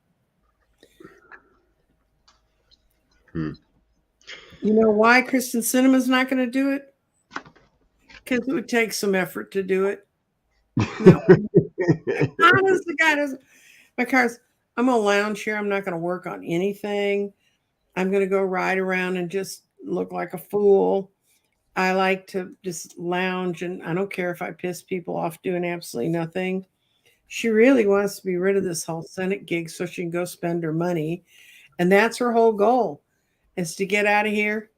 You know why Kristen Cinema's not going to do it? Because it would take some effort to do it. No. Honest to God, my car's, I'm going to lounge here. I'm not going to work on anything. I'm going to go ride around and just look like a fool. I like to just lounge, and I don't care if I piss people off doing absolutely nothing. She really wants to be rid of this whole Senate gig so she can go spend her money. And that's her whole goal, is to get out of here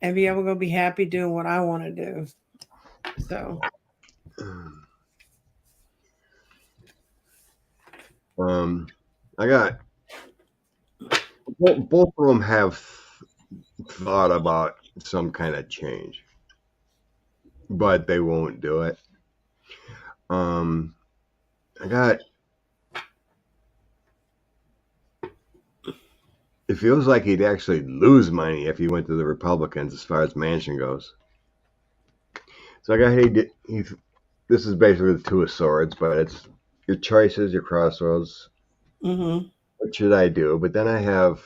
and be able to go be happy doing what I want to do. So. I got both of them have thought about some kind of change, but they won't do it. It feels like he'd actually lose money if he went to the Republicans as far as Manchin goes. So I got this is basically the Two of Swords, but it's your choices, your crossroads. Mm-hmm. What should I do? But then I have,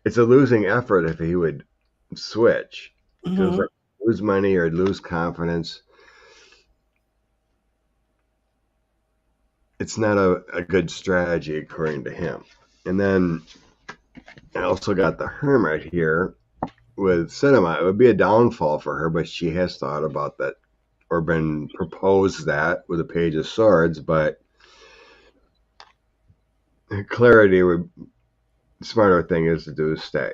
it's a losing effort if he would switch. Mm-hmm. Feels like lose money or lose confidence. It's not a good strategy according to him. And then I also got the Hermit here with Cinema. It would be a downfall for her, but she has thought about that or been proposed that with a Page of Swords, but clarity would, smarter thing is to do is stay.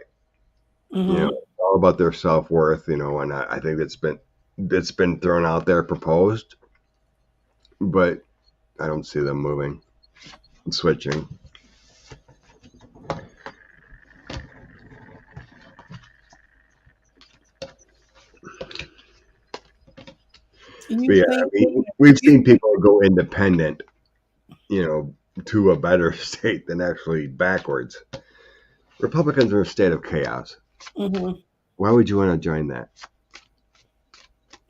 Mm-hmm. All about their self-worth, and I think it's been thrown out there, proposed, but I don't see them moving and switching. We've seen people go independent, to a better state than actually backwards. Republicans are in a state of chaos. Mm-hmm. Why would you want to join that?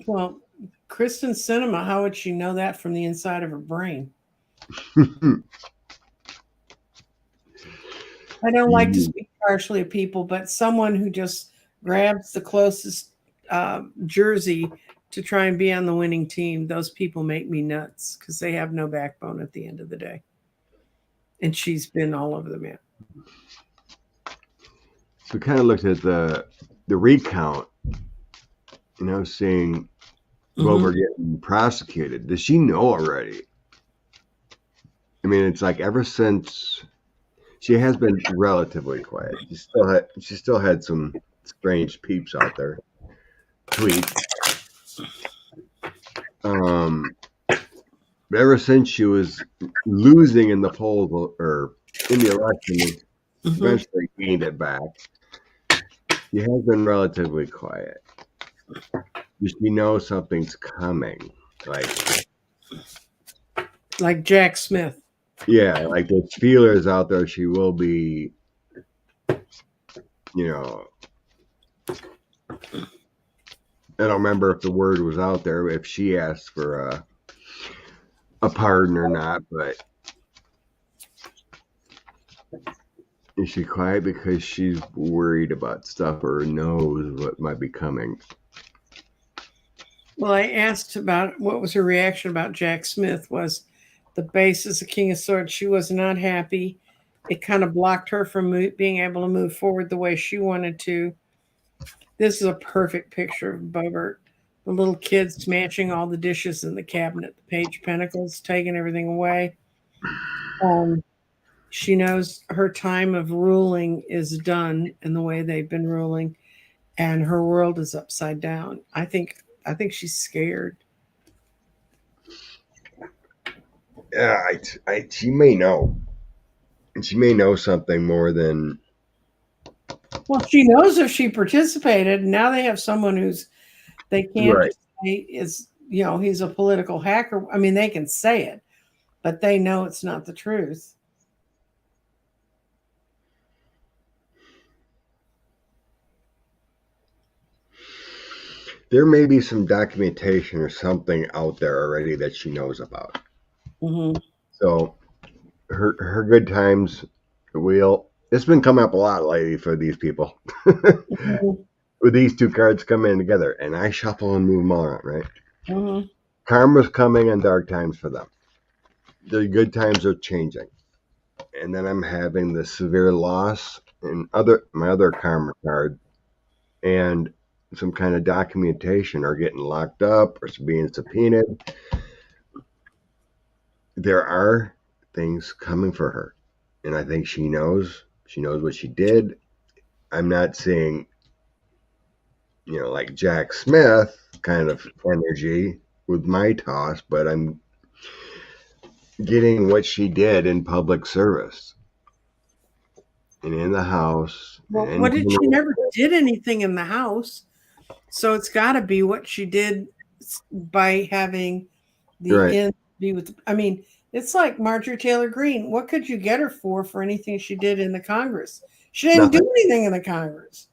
Well, Kristen Cinema, how would she know that from the inside of her brain? I don't like to speak harshly of people, but someone who just grabs the closest jersey to try and be on the winning team, those people make me nuts because they have no backbone at the end of the day. And she's been all over the map. So kind of looked at the recount, seeing Boebert getting prosecuted. Does she know already? I mean, it's like ever since she has been relatively quiet. She still had some strange peeps out there, tweets. But ever since she was losing in the polls or in the election, eventually gained it back. She has been relatively quiet. Does she know something's coming? Like Jack Smith. Yeah, like the feelers out there, she will be, I don't remember if the word was out there, if she asked for a pardon or not, but is she quiet because she's worried about stuff or knows what might be coming? Well, I asked about what was her reaction about Jack Smith. Was the base as a King of Swords. She was not happy. It kind of blocked her from being able to move forward the way she wanted to. This is a perfect picture of Boebert. The little kid smashing all the dishes in the cabinet, the Page of Pentacles, taking everything away. She knows her time of ruling is done in the way they've been ruling, and her world is upside down. I think she's scared. Yeah, she may know. And she may know something more than... Well, she knows if she participated. Now they have someone who's... They can't just say he's a political hacker. I mean, they can say it, but they know it's not the truth. There may be some documentation or something out there already that she knows about. So her good times wheel, it's been coming up a lot lately for these people. With these two cards coming together, and I shuffle and move them all around, right? Karma's coming and dark times for them. The good times are changing. And then I'm having the severe loss in my other karma card, and some kind of documentation, or getting locked up or being subpoenaed. There are things coming for her, and I think she knows what she did. I'm not seeing like Jack Smith kind of energy with my toss, but I'm getting what she did in public service and in the house. Well, what did she never did anything in the house? So it's got to be what she did by having the be with. I mean, it's like Marjorie Taylor Greene. What could you get her for anything she did in the Congress? She didn't do anything in the Congress.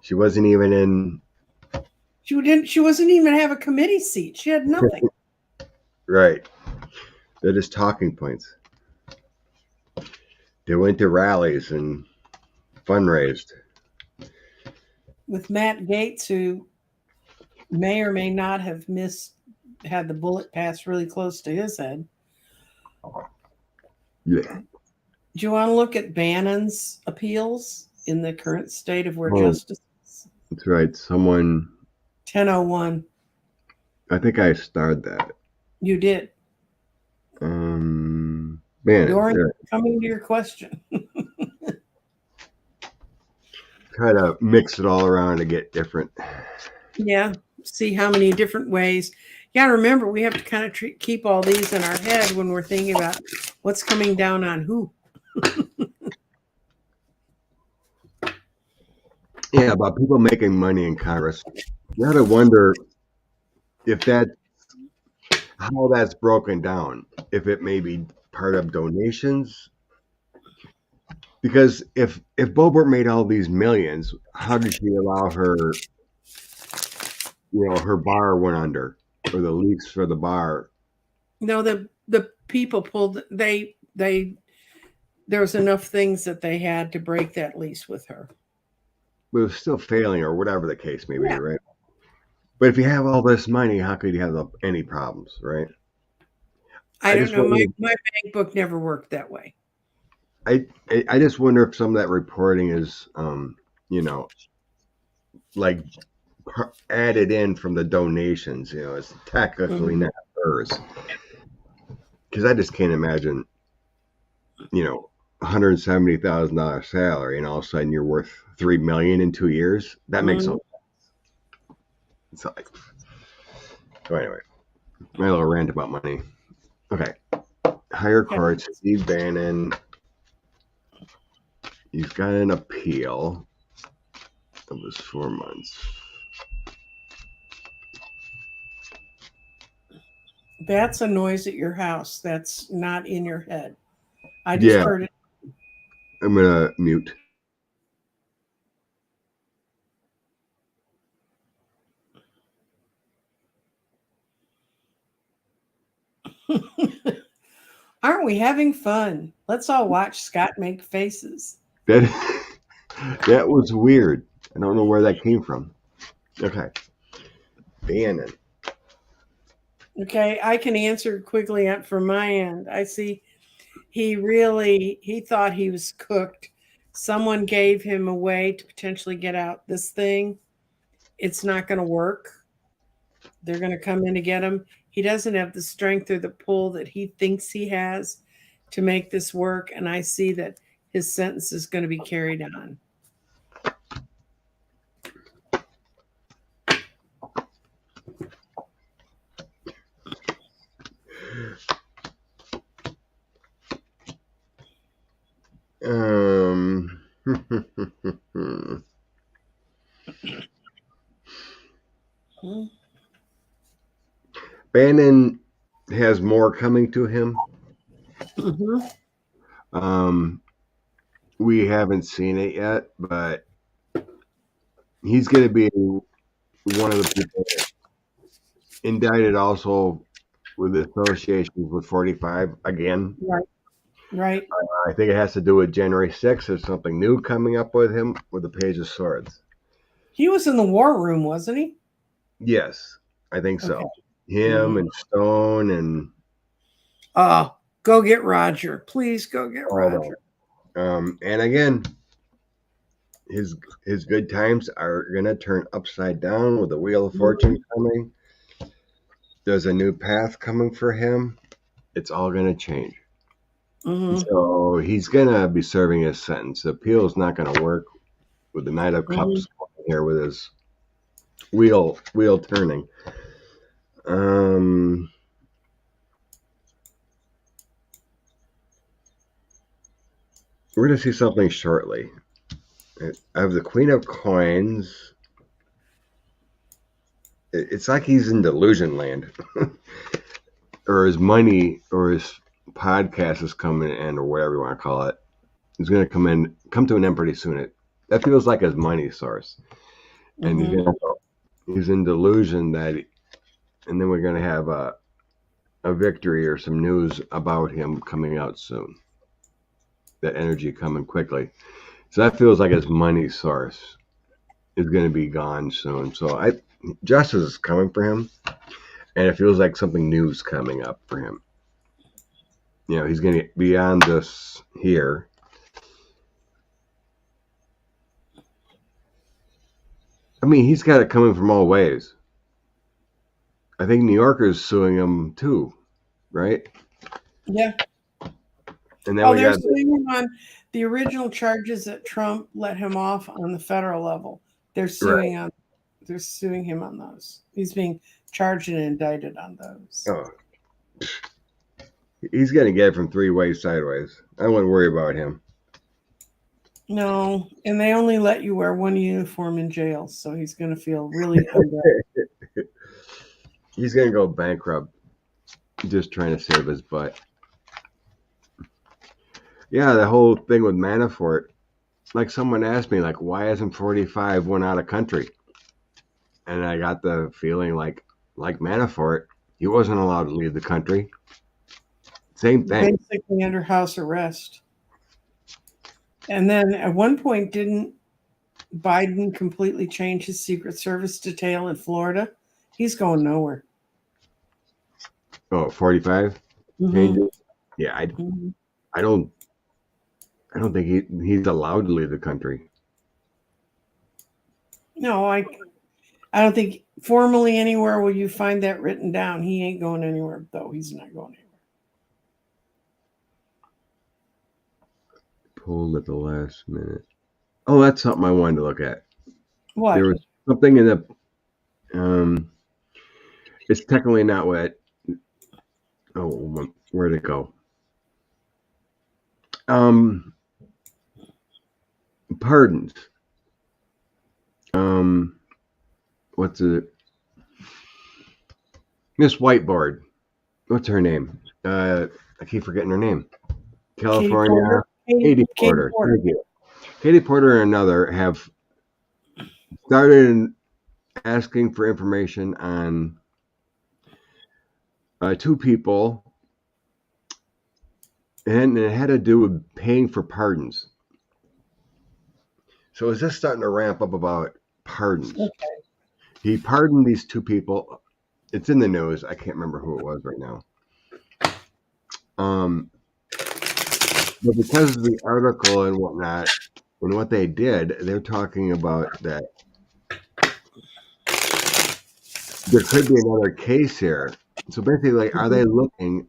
She wasn't even in. She wasn't even have a committee seat. She had nothing. Right. They're just talking points. They went to rallies and fundraised. With Matt Gaetz, who may or may not have had the bullet pass really close to his head. Yeah. Do you want to look at Bannon's appeals in the current state of where justice is? That's right. Someone. 10:01. I think I starred that. You did. Bannon. Coming to your question. Try to mix it all around to get different. Yeah. See how many different ways. You got to remember, we have to kind of keep all these in our head when we're thinking about what's coming down on who. Yeah, about people making money in Congress. You got to wonder if how that's broken down. If it may be part of donations. Because if Boebert made all these millions, how did she allow her, her bar went under? or the lease for the bar. No, the people pulled. There was enough things that they had to break that lease with her. But it was still failing, or whatever the case may be, Yeah. right? But if you have all this money, how could you have any problems, right? I I don't just know. wonder. My bank book never worked that way. I just wonder if some of that reporting is, you know, like added in from the donations. It's technically Mhm. not hers, because I just can't imagine, $170,000 salary, and all of a sudden you're worth $3 million in 2 years. That makes no Mhm. sense. It's like, so anyway, my little rant about money. Okay, higher Okay. court, Steve Bannon. He's got an appeal. It was 4 months. That's a noise at your house. That's not in your head. I just Yeah, heard it. I'm gonna mute. Aren't we having fun? Let's all watch Scott make faces. That that was weird. I don't know where that came from. Okay, Bannon. Okay, I can answer quickly from my end. I see he thought he was cooked. Someone gave him a way to potentially get out this thing. It's not going to work. They're going to come in to get him. He doesn't have the strength or the pull that he thinks he has to make this work. And I see that his sentence is going to be carried on. Um, Bannon has more coming to him. Mm-hmm. We haven't seen it yet, but he's going to be one of the people indicted also with associations with 45 again. Right. Right. I think it has to do with January 6th. There's something new coming up with him with the Page of Swords. He was in the war room, wasn't he? Yes, I think so. Okay. Him and Stone and Oh, go get Roger. Please go get all Roger. that. And again, his good times are gonna turn upside down with the Wheel of Fortune coming. There's a new path coming for him. It's all gonna change. Mm-hmm. So he's gonna be serving his sentence. The appeal is not gonna work with the Knight of Cups here with his wheel turning. We're gonna see something shortly. I have the Queen of Coins. It's like he's in delusion land, or his money, or his podcast is coming in, or whatever you want to call it. He's gonna come to an end pretty soon. That feels like his money source, and he's in delusion and then we're gonna have a victory or some news about him coming out soon. That energy coming quickly. So that feels like his money source is going to be gone soon. So justice is coming for him, and it feels like something new is coming up for him. He's going to be on this here. I mean, he's got it coming from all ways. I think New Yorker's suing him too, right? Yeah. And then they're suing him on the original charges that Trump let him off on the federal level. They're suing They're suing him on those. He's being charged and indicted on those. Oh, he's going to get it from 3 ways sideways. I wouldn't worry about him. No, and they only let you wear one uniform in jail, so he's going to feel really He's going to go bankrupt just trying to save his butt. Yeah, the whole thing with Manafort, like someone asked me, like, why hasn't 45 went out of country? And I got the feeling like like Manafort, he wasn't allowed to leave the country. Same thing. Basically under house arrest. And then at one point, didn't Biden completely change his Secret Service detail in Florida? He's going nowhere. Oh, 45 changes. Yeah, I don't think he's allowed to leave the country. No, I don't think formally anywhere will you find that written down. He ain't going anywhere, though. He's not going anywhere. Pulled at the last minute. Oh, that's something I wanted to look at. What? There was something in the it's technically not what. Oh, where'd it go? Pardons. What's it? Miss Whiteboard. What's her name? I keep forgetting her name. California. Katie Porter. Thank you. Katie Porter and another have started asking for information on two people, and it had to do with paying for pardons. So is this starting to ramp up about pardons? Okay. He pardoned these two people. It's in the news. I can't remember who it was right now. But because of the article and whatnot, and what they did, they're talking about that there could be another case here. So basically, are they looking?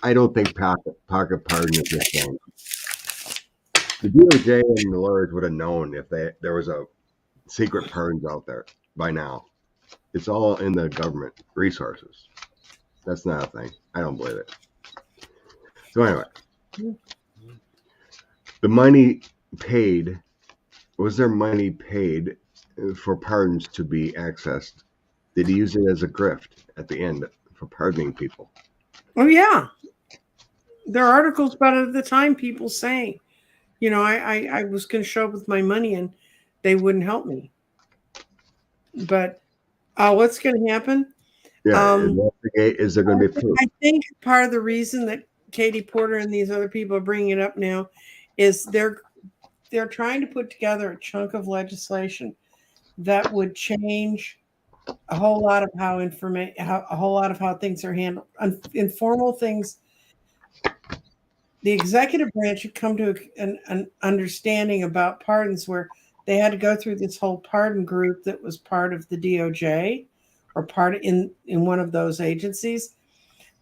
I don't think pocket pardon is the thing. The DOJ and the lawyers would have known if there was a secret pardons out there by now. It's all in the government resources. That's not a thing. I don't believe it. So anyway, the money paid, was there money paid for pardons to be accessed? Did he use it as a grift at the end for pardoning people? Oh, yeah. There are articles about it at the time, people saying, you know, I was going to show up with my money and they wouldn't help me. But what's going to happen? Yeah, is there going to be proof? I think part of the reason that Katie Porter and these other people are bringing it up now is they're trying to put together a chunk of legislation that would change a whole lot of how things are handled. Informal things. The executive branch had come to an understanding about pardons where they had to go through this whole pardon group that was part of the DOJ or part in one of those agencies.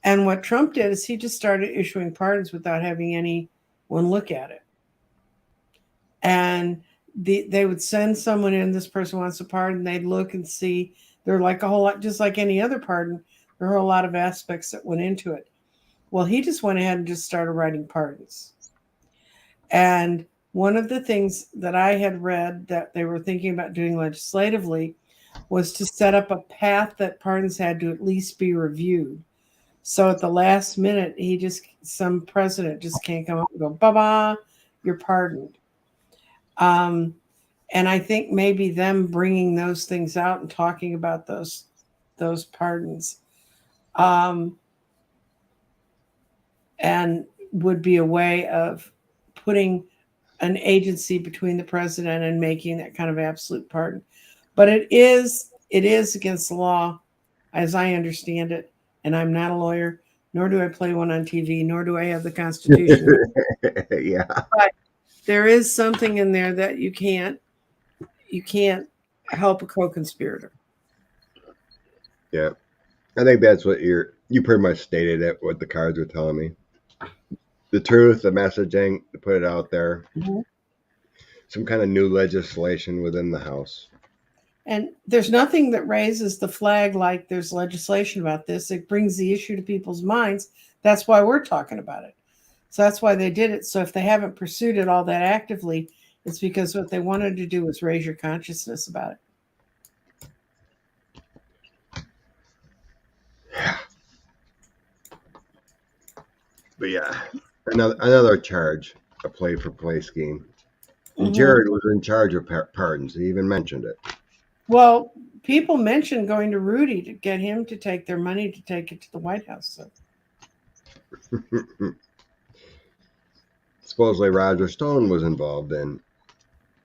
And what Trump did is he just started issuing pardons without having anyone look at it. And they would send someone in, this person wants a pardon, they'd look and see. They're like a whole lot, just like any other pardon, there are a lot of aspects that went into it. Well, he just went ahead and just started writing pardons. And one of the things that I had read that they were thinking about doing legislatively was to set up a path that pardons had to at least be reviewed. So at the last minute, some president just can't come up and go, ba-ba, you're pardoned. And I think maybe them bringing those things out and talking about those pardons and would be a way of putting an agency between the president and making that kind of absolute pardon. But it is against the law, as I understand it. And I'm not a lawyer, nor do I play one on TV, nor do I have the Constitution. Yeah. But there is something in there that you can't help a co-conspirator. Yeah. I think that's what you pretty much stated it, what the cards were telling me. The truth, the messaging, to put it out there. Mm-hmm. Some kind of new legislation within the House. And there's nothing that raises the flag like there's legislation about this. It brings the issue to people's minds. That's why we're talking about it. So that's why they did it. So if they haven't pursued it all that actively, it's because what they wanted to do was raise your consciousness about it. Yeah. But yeah, another charge, a play-for-play scheme. And Jared was in charge of pardons. He even mentioned it. Well, people mentioned going to Rudy to get him to take their money to take it to the White House. So. Supposedly Roger Stone was involved in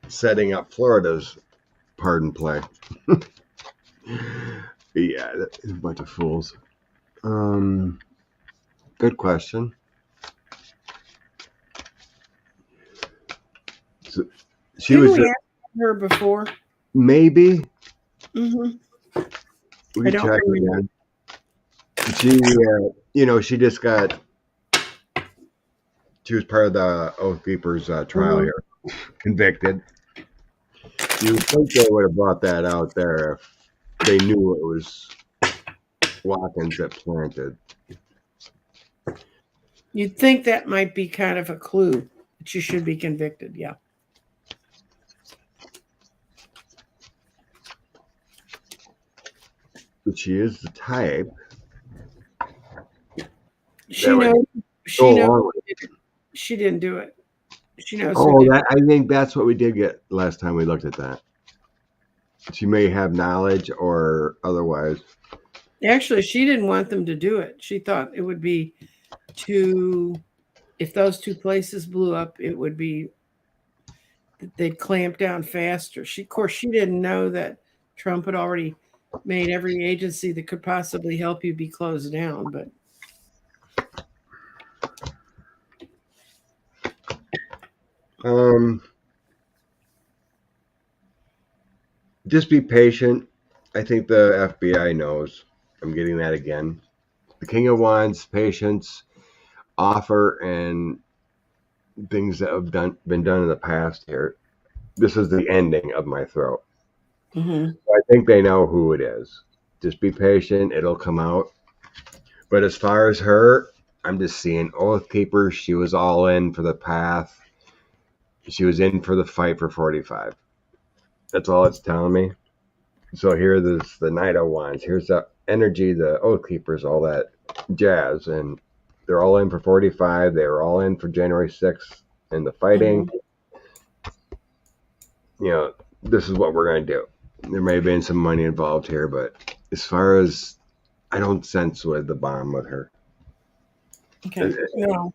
setting up Florida's pardon play. Yeah, that's a bunch of fools. Good question. So, she Didn't was we ask her before? maybe. Mm-hmm. We I can don't check remember. again. She, she just got. She was part of the Oath Keepers trial Mhm. here, convicted. You would think they would have brought that out there if they knew it was Watkins that planted. You'd think that might be kind of a clue that you should be convicted. Yeah. But she is the type She that would knows. go She knows. along with it. She didn't do it. She knows who Oh, did. I think that's what we did get last time we looked at that. She may have knowledge or otherwise. Actually, she didn't want them to do it. She thought it would be if those two places blew up, it would be they'd clamp down faster. Of course, she didn't know that Trump had already made every agency that could possibly help you be closed down. But Just be patient. I think the FBI knows. I'm getting that again. The King of Wands, patience, offer, and things that have been done in the past here. This is the ending of my throat. mm-hmm. I think they know who it is. Just be patient. It'll come out. But as far as her, I'm just seeing Oath Keepers. She was all in for the path. She was in for the fight for 45. That's all it's telling me. So here's the Knight of Wands. Here's the energy, the Oath Keepers, all that jazz. And they're all in for 45. They were all in for January 6th and the fighting. Mm-hmm. This is what we're going to do. There may have been some money involved here, but as far as I don't sense with the bomb with her. Okay. No.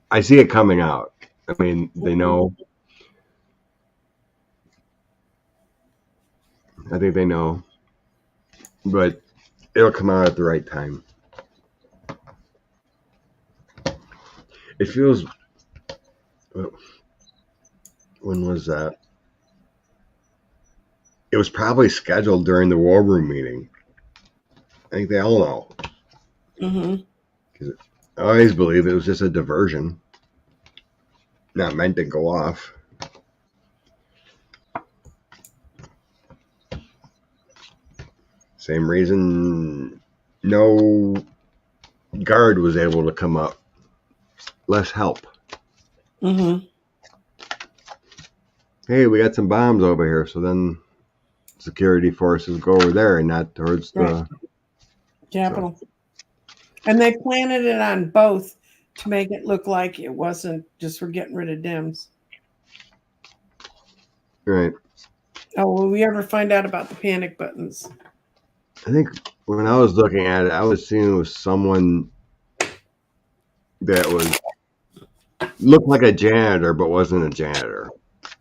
I see it coming out. I mean, they know. I think they know. But it'll come out at the right time. It feels. When was that? It was probably scheduled during the War Room meeting. I think they all know. Mm-hmm. I always believe it was just a diversion, not meant to go off. Same reason no guard was able to come up. Less help. Mm-hmm. Hey, we got some bombs over here, so then security forces go over there and not towards the Capitol. So. And they planted it on both to make it look like it wasn't just for getting rid of Dems. Right. Oh, will we ever find out about the panic buttons? I think when I was looking at it, I was seeing it was someone that looked like a janitor, but wasn't a janitor.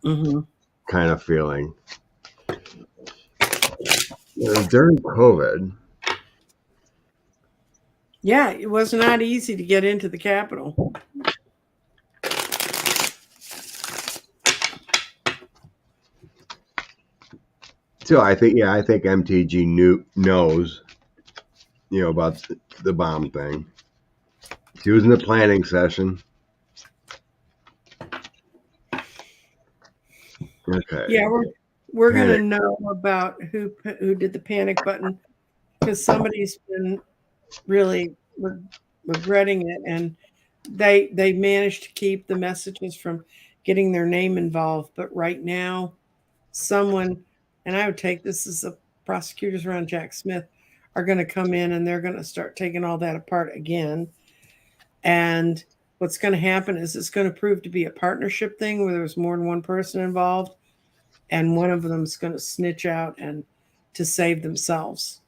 Mm-hmm. Kind of feeling. During COVID. Yeah, it was not easy to get into the Capitol. So I think MTG knows, about the bomb thing. She was in the planning session. Okay. Yeah, we're gonna know about who did the panic button because somebody's been really regretting it, and they managed to keep the messages from getting their name involved. But right now, someone, and I would take this as the prosecutors around Jack Smith are going to come in and they're going to start taking all that apart again. And what's going to happen is it's going to prove to be a partnership thing where there's more than one person involved, and one of them is going to snitch out and to save themselves.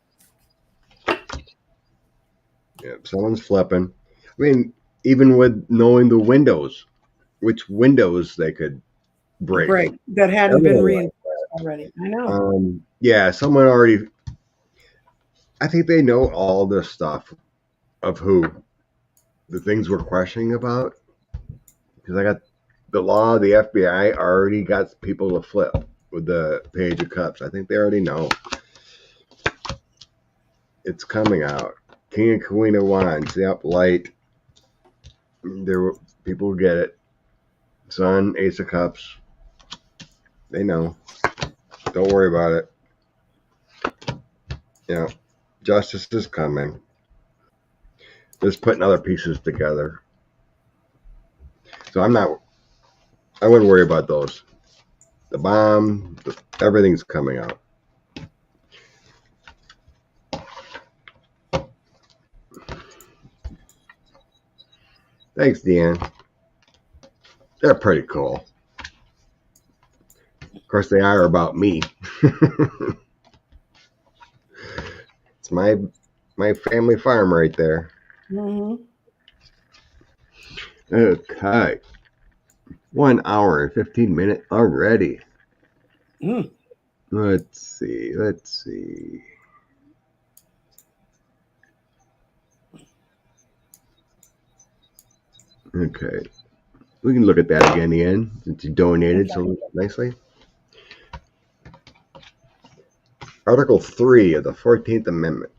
Yeah, someone's flipping. I mean, even with knowing the windows, which windows they could break. That hadn't been Everything like reinforced already. I know. Yeah, someone already. I think they know all this stuff of who the things we're questioning about. Because I got the law, the FBI already got people to flip with the page of cups. I think they already know. It's coming out. King and Queen of Wands. Yep, light. There, people get it. Sun, Ace of Cups. They know. Don't worry about it. Yeah, justice is coming. Just putting other pieces together. So I wouldn't worry about those. The bomb, everything's coming out. Thanks, Deanne. They're pretty cool. Of course, they are about me. It's my family farm right there. Mm-hmm. Okay. 1 hour and 15 minutes already. Mm. Let's see. Okay. We can look at that again, Ian, since you donated so nicely. Article 3 of the 14th Amendment.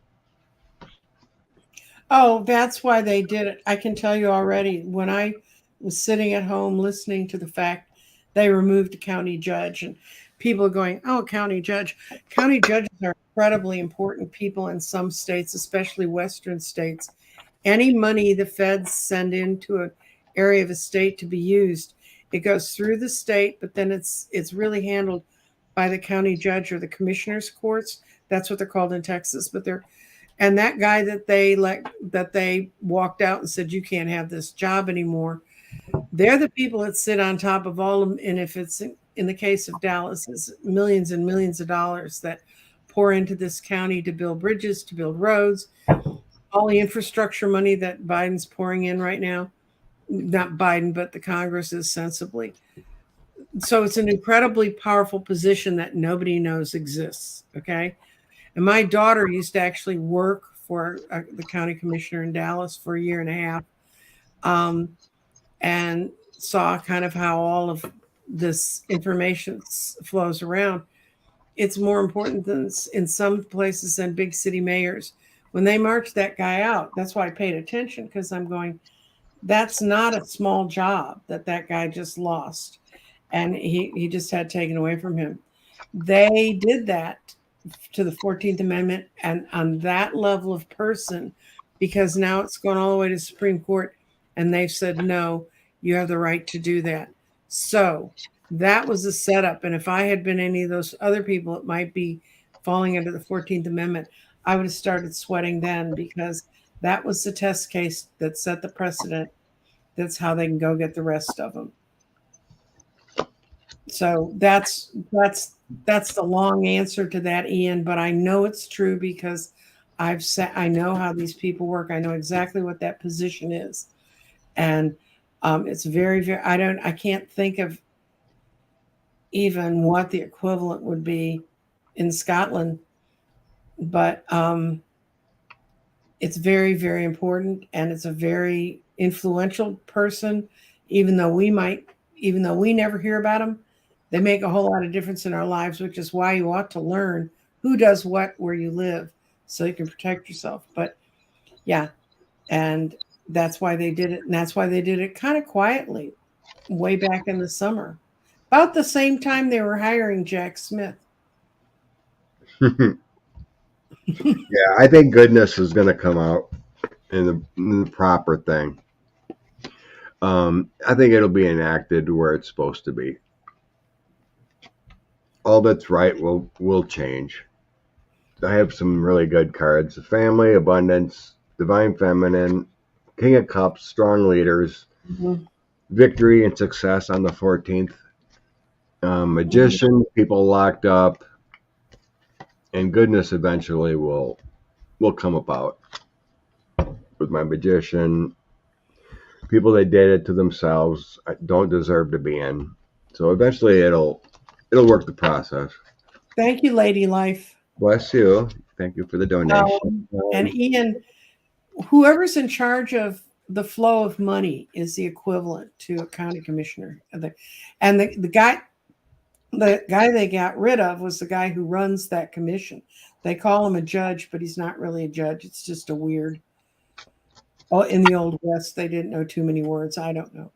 Oh, that's why they did it. I can tell you already, when I was sitting at home listening to the fact they removed a county judge, and people are going, oh, county judge. County judges are incredibly important people in some states, especially Western states. Any money the feds send into an area of a state to be used, it goes through the state, but then it's really handled by the county judge or the commissioner's courts. That's what they're called in Texas, but and that guy that they walked out and said, you can't have this job anymore. They're the people that sit on top of all of them. And if it's in the case of Dallas, it's millions and millions of dollars that pour into this county to build bridges, to build roads, all the infrastructure money that Biden's pouring in right now. Not Biden, but the Congress is sensibly. So it's an incredibly powerful position that nobody knows exists. Okay. And my daughter used to actually work for the county commissioner in Dallas for a year and a half, and saw kind of how all of this information flows around. It's more important than in some places than big city mayors. When they marched that guy out, that's why I paid attention, because I'm going, that's not a small job that guy just lost. And he just had taken away from him. They did that to the 14th Amendment and on that level of person, because now it's gone all the way to Supreme Court and they've said, no, you have the right to do that. So that was a setup. And if I had been any of those other people, it might be falling under the 14th Amendment. I would have started sweating then, because that was the test case that set the precedent. That's how they can go get the rest of them. So that's the long answer to that, Ian, but I know it's true because I know how these people work. I know exactly what that position is. And it's very, very, I can't think of even what the equivalent would be in Scotland, but it's very, very important. And it's a very influential person, even though we never hear about them. They make a whole lot of difference in our lives, which is why you ought to learn who does what where you live so you can protect yourself. But yeah, and that's why they did it. And that's why they did it kind of quietly way back in the summer, about the same time they were hiring Jack Smith. Yeah, I think goodness is going to come out in the proper thing. I think it'll be enacted where it's supposed to be. All that's right will change. I have some really good cards: family, abundance, divine feminine, King of Cups, strong leaders, victory and success on the 14th, magician, people locked up, and goodness eventually will come about. With my magician, people that did it to themselves don't deserve to be in. So eventually it'll work the process. Thank you, Lady Life. Bless you. Thank you for the donation. And Ian, whoever's in charge of the flow of money is the equivalent to a county commissioner. And the guy they got rid of was the guy who runs that commission. They call him a judge, but he's not really a judge. It's just a weird. Oh, in the Old West, they didn't know too many words. I don't know.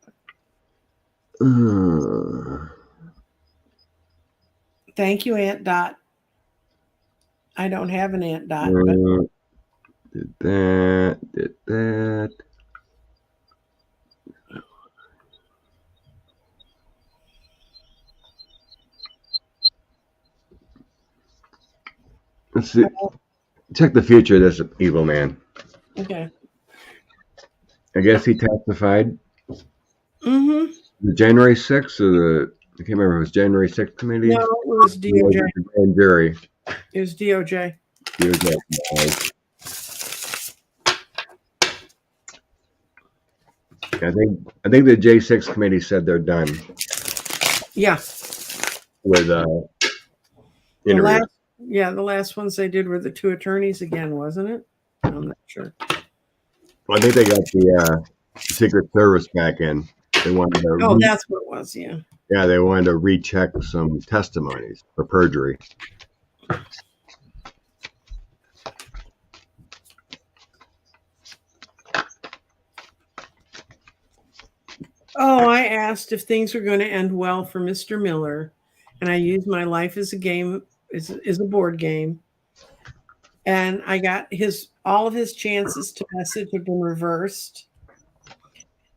Thank you, Aunt Dot. I don't have an Aunt Dot. But... Did that. Let's see. Check the future of this evil man. Okay. I guess he testified. Mm-hmm. The January 6th or the, I can't remember if it was January 6th committee. No, it was DOJ. Grand jury. It was DOJ. DOJ. I think the J6 committee said they're done. Yeah. With the last ones they did were the two attorneys again, wasn't it? I'm not sure. Well, I think they got the Secret Service back in. They wanted to. Oh, that's what it was. Yeah. Yeah, they wanted to recheck some testimonies for perjury. Oh, I asked if things were going to end well for Mr. Miller, and I used my life as a game, is a board game. And I got all of his chances to message have been reversed.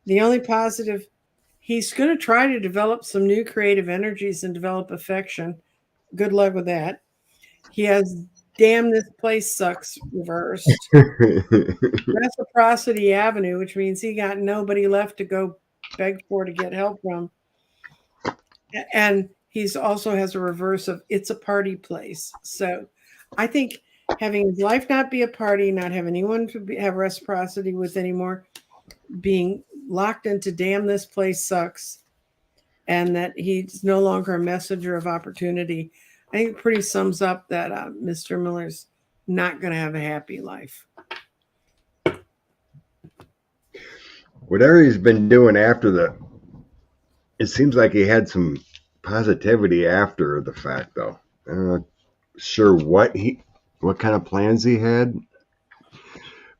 The only positive, he's going to try to develop some new creative energies and develop affection. Good luck with that. He has damn this place sucks reversed. Reciprocity Avenue, which means he got nobody left to go beg for to get help from. And he's also has a reverse of it's a party place. So I think having his life not be a party, not have anyone to have reciprocity with anymore, being locked into damn this place sucks, and that he's no longer a messenger of opportunity, I think it pretty sums up that Mr. Miller's not going to have a happy life. Whatever he's been doing after it seems like he had some positivity after the fact, though. I'm not sure what kind of plans he had,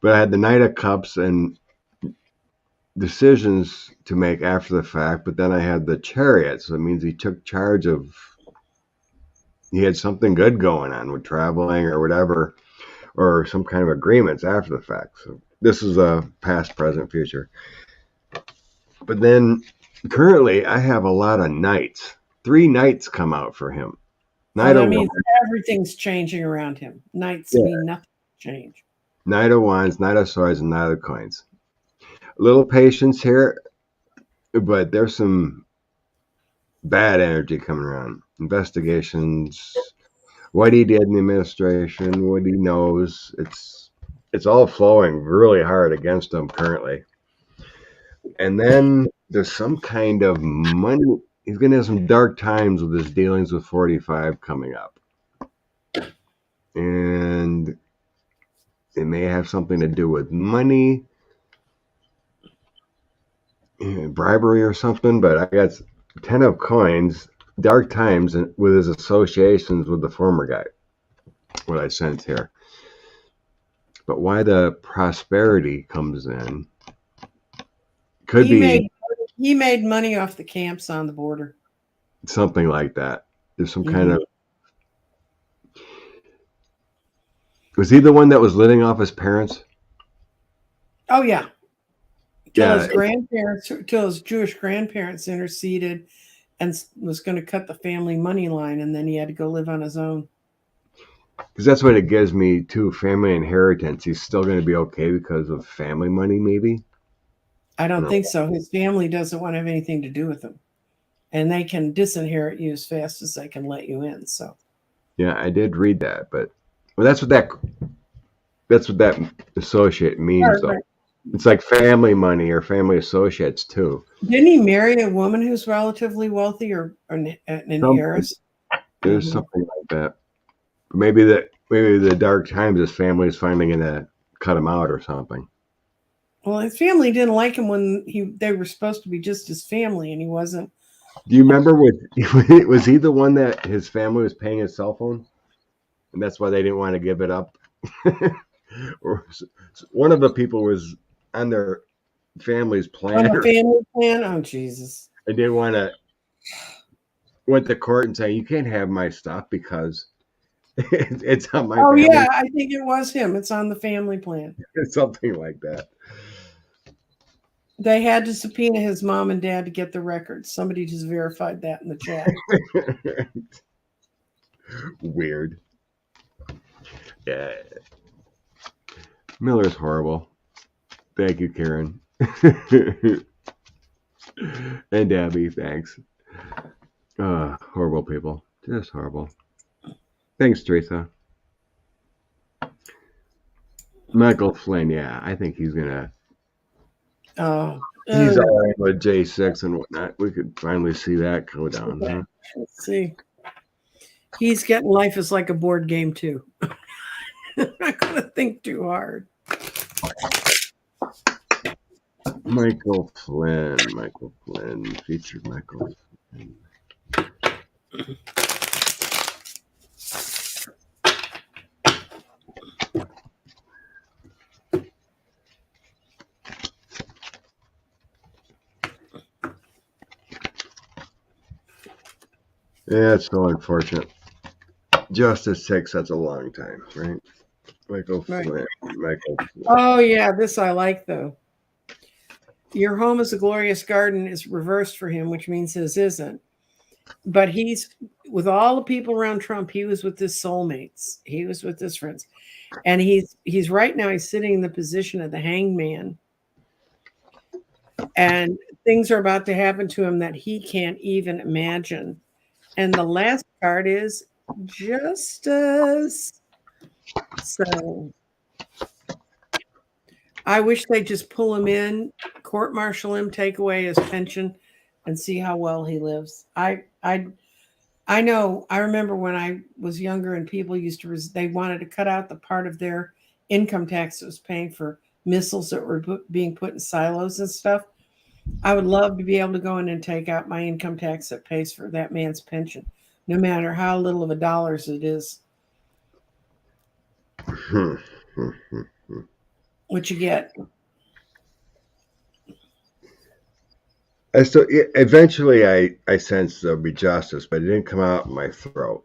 but I had the Knight of Cups and decisions to make after the fact, but then I had the Chariot, so it means he took charge of, he had something good going on with traveling or whatever, or some kind of agreements after the fact. So this is a past, present, future. But then currently I have a lot of Knights. 3 Knights come out for him. That means everything's changing around him. Knights mean nothing change. Knight of Wands, Knight of Swords, and Knight of Coins. A little patience here, but there's some bad energy coming around. Investigations, what he did in the administration, what he knows. It's all flowing really hard against him currently. And then there's some kind of money. He's going to have some dark times with his dealings with 45 coming up. And it may have something to do with money, bribery or something, but I got 10 of Coins, dark times with his associations with the former guy, what I sense here. But why the prosperity comes in could be he made money off the camps on the border. Something like that. There's some kind of, was he the one that was living off his parents? Oh yeah. Till his Jewish grandparents interceded and was going to cut the family money line, and then he had to go live on his own. Because that's what it gives me too, family inheritance. He's still going to be okay because of family money, maybe? I don't think so. His family doesn't want to have anything to do with him. And they can disinherit you as fast as they can let you in. So Yeah, I did read that, but well, that's what that associate means, Right, though. right. It's like family money or family associates too. Didn't he marry a woman who's relatively wealthy or an Something heiress? there's Hmm. something like that. Maybe the dark times his family is finally gonna cut him out or something. Well, his family didn't like him when they were supposed to be just his family, and he wasn't. Do you remember was he the one that his family was paying his cell phone, and that's why they didn't want to give it up? Or one of the people was on their family's On plan, the family plan? Oh, Jesus. and didn't want to went to court and say you can't have my stuff because it's on my Oh, yeah, family, I think it was him. It's on the family plan. something like that. They had to subpoena his mom and dad to get the records. Somebody just verified that in the chat. Weird. Yeah, Miller's horrible. Thank you, Karen. And Abby, thanks. Horrible people. Just horrible. Thanks, Teresa. Michael Flynn, yeah, I think he's gonna. Oh, He's all right with J6 and whatnot. We could finally see that go down. okay. Huh? Let's see. He's getting life is like a board game, too. I'm not going to think too hard. Michael Flynn. Featured Michael Flynn. Yeah, it's so unfortunate. Justice takes such a long time, right? Michael Right. Flynn. Michael Flynn. Oh, yeah, this I like, though. Your home is a glorious garden is reversed for him, which means his isn't. But he's with all the people around Trump, he was with his soulmates. He was with his friends. And he's right now, he's sitting in the position of the hangman. And things are about to happen to him that he can't even imagine. And the last card is justice. So I wish they just pull him in, court martial him, take away his pension, and see how well he lives. I know. I remember when I was younger and people used to they wanted to cut out the part of their income tax that was paying for missiles that were being put in silos and stuff. I would love to be able to go in and take out my income tax that pays for that man's pension, no matter how little of a dollars it is. What you get? Eventually I sensed there'll be justice, but it didn't come out in my throat.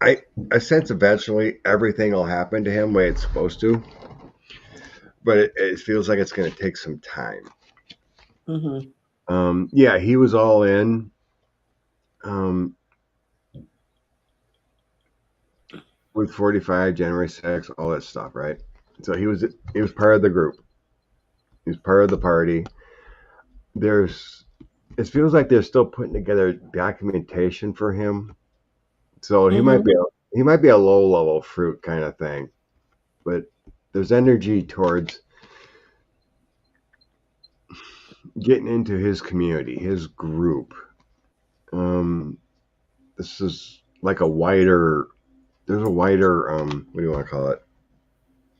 I sense eventually everything will happen to him the way it's supposed to, but it feels like it's going to take some time. Mm-hmm. Yeah, he was all in. With 45, January 6th, all that stuff, right? So he was part of the group. He was part of the party. It feels like they're still putting together documentation for him. So he might be a low level fruit kind of thing, but there's energy towards getting into his community, his group. This is like there's a wider what do you want to call it,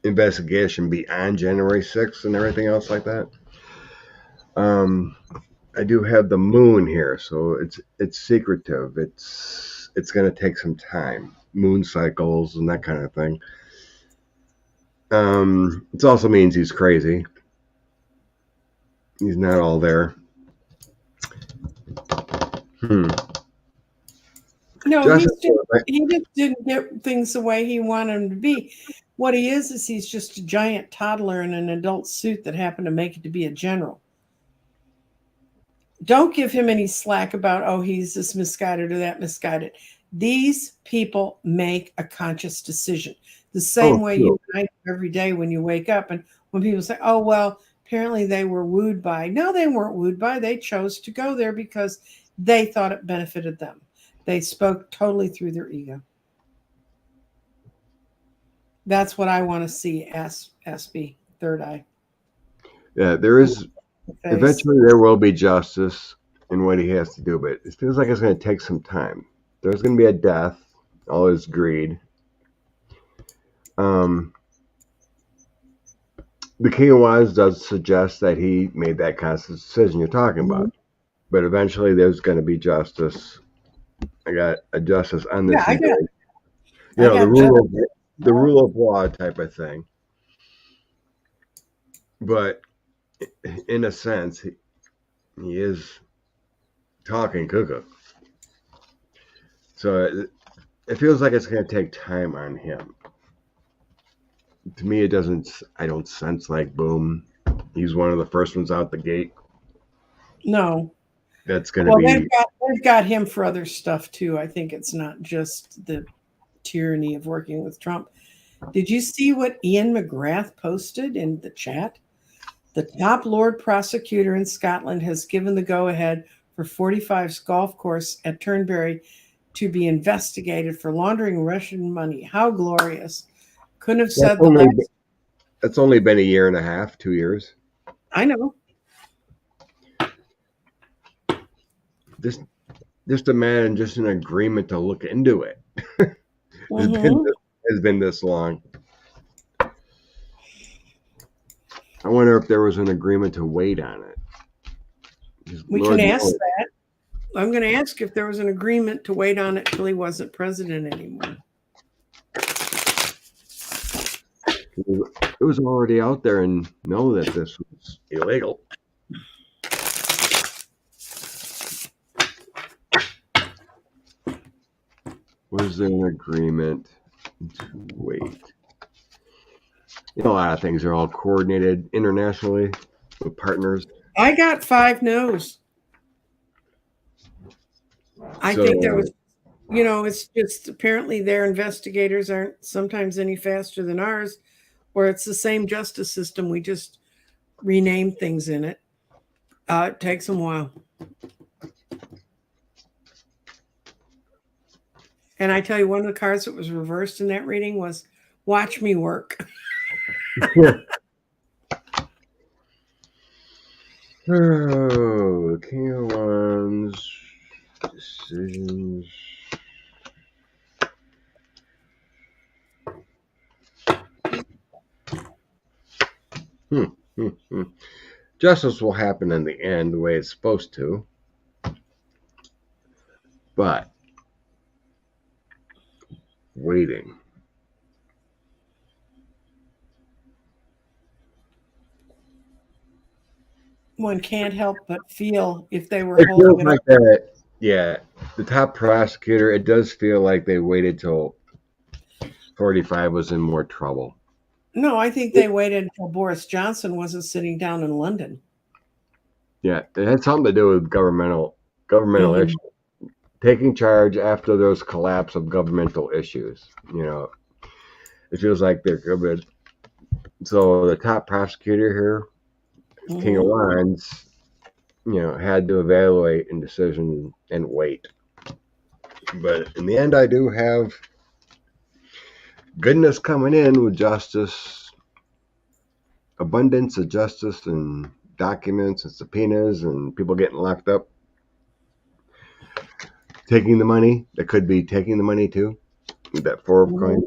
investigation beyond January 6th and everything else like that. I do have the moon here, so it's secretive. It's going to take some time. Moon cycles and that kind of thing. It also means he's crazy. He's not all there. No, he just didn't get things the way he wanted them to be. What he is he's just a giant toddler in an adult suit that happened to make it to be a general. Don't give him any slack about, oh, he's this misguided or that misguided. These people make a conscious decision. The same way you and I do every day when you wake up. And when people say, oh, well, apparently they were wooed by. No, they weren't wooed by. They chose to go there because they thought it benefited them. They spoke totally through their ego. That's what I want to see. SB Third Eye. Yeah, there is. The face. Eventually, there will be justice in what he has to do, but it feels like it's going to take some time. There's going to be a death. All his greed. The King of Wands does suggest that he made that conscious decision you're talking about, but eventually there's going to be justice. I got a justice on this. Yeah, I got. You know, the rule of law type of thing. But in a sense, he is talking cuckoo. So it feels like it's going to take time on him. To me, I don't sense like, boom, he's one of the first ones out the gate. No. That's going to be. They've got him for other stuff too. I think it's not just the tyranny of working with Trump. Did you see what Ian McGrath posted in the chat? The top Lord prosecutor in Scotland has given the go-ahead for 45's golf course at Turnberry to be investigated for laundering Russian money. How glorious. Couldn't have said That's only been a year and a half, 2 years. I know. Just a man, just an agreement to look into it. Has been this long. I wonder if there was an agreement to wait on it. We can ask that. I'm going to ask if there was an agreement to wait on it till he wasn't president anymore. It was already out there and know that this was illegal. Was there an agreement to wait? You know, a lot of things are all coordinated internationally with partners. I got 5 no's. I think there was, it's just apparently their investigators aren't sometimes any faster than ours, or it's the same justice system. We just rename things in it. It takes them a while. And I tell you, one of the cards that was reversed in that reading was "Watch me work." Oh, King of Wands, decisions. Justice will happen in the end the way it's supposed to. But waiting. One can't help but feel if they were It holding feels it like up. that. Yeah, the top prosecutor. It does feel like they waited till 45 was in more trouble. No, I think they waited until Boris Johnson wasn't sitting down in London. Yeah, it had something to do with governmental issues. Taking charge after those collapse of governmental issues. It feels like they're good. So the top prosecutor here, King of Wands, had to evaluate and decision and wait. But in the end, I do have goodness coming in with justice, abundance of justice and documents and subpoenas and people getting locked up. Taking the money, that could be taking the money too, with that 4 of coins.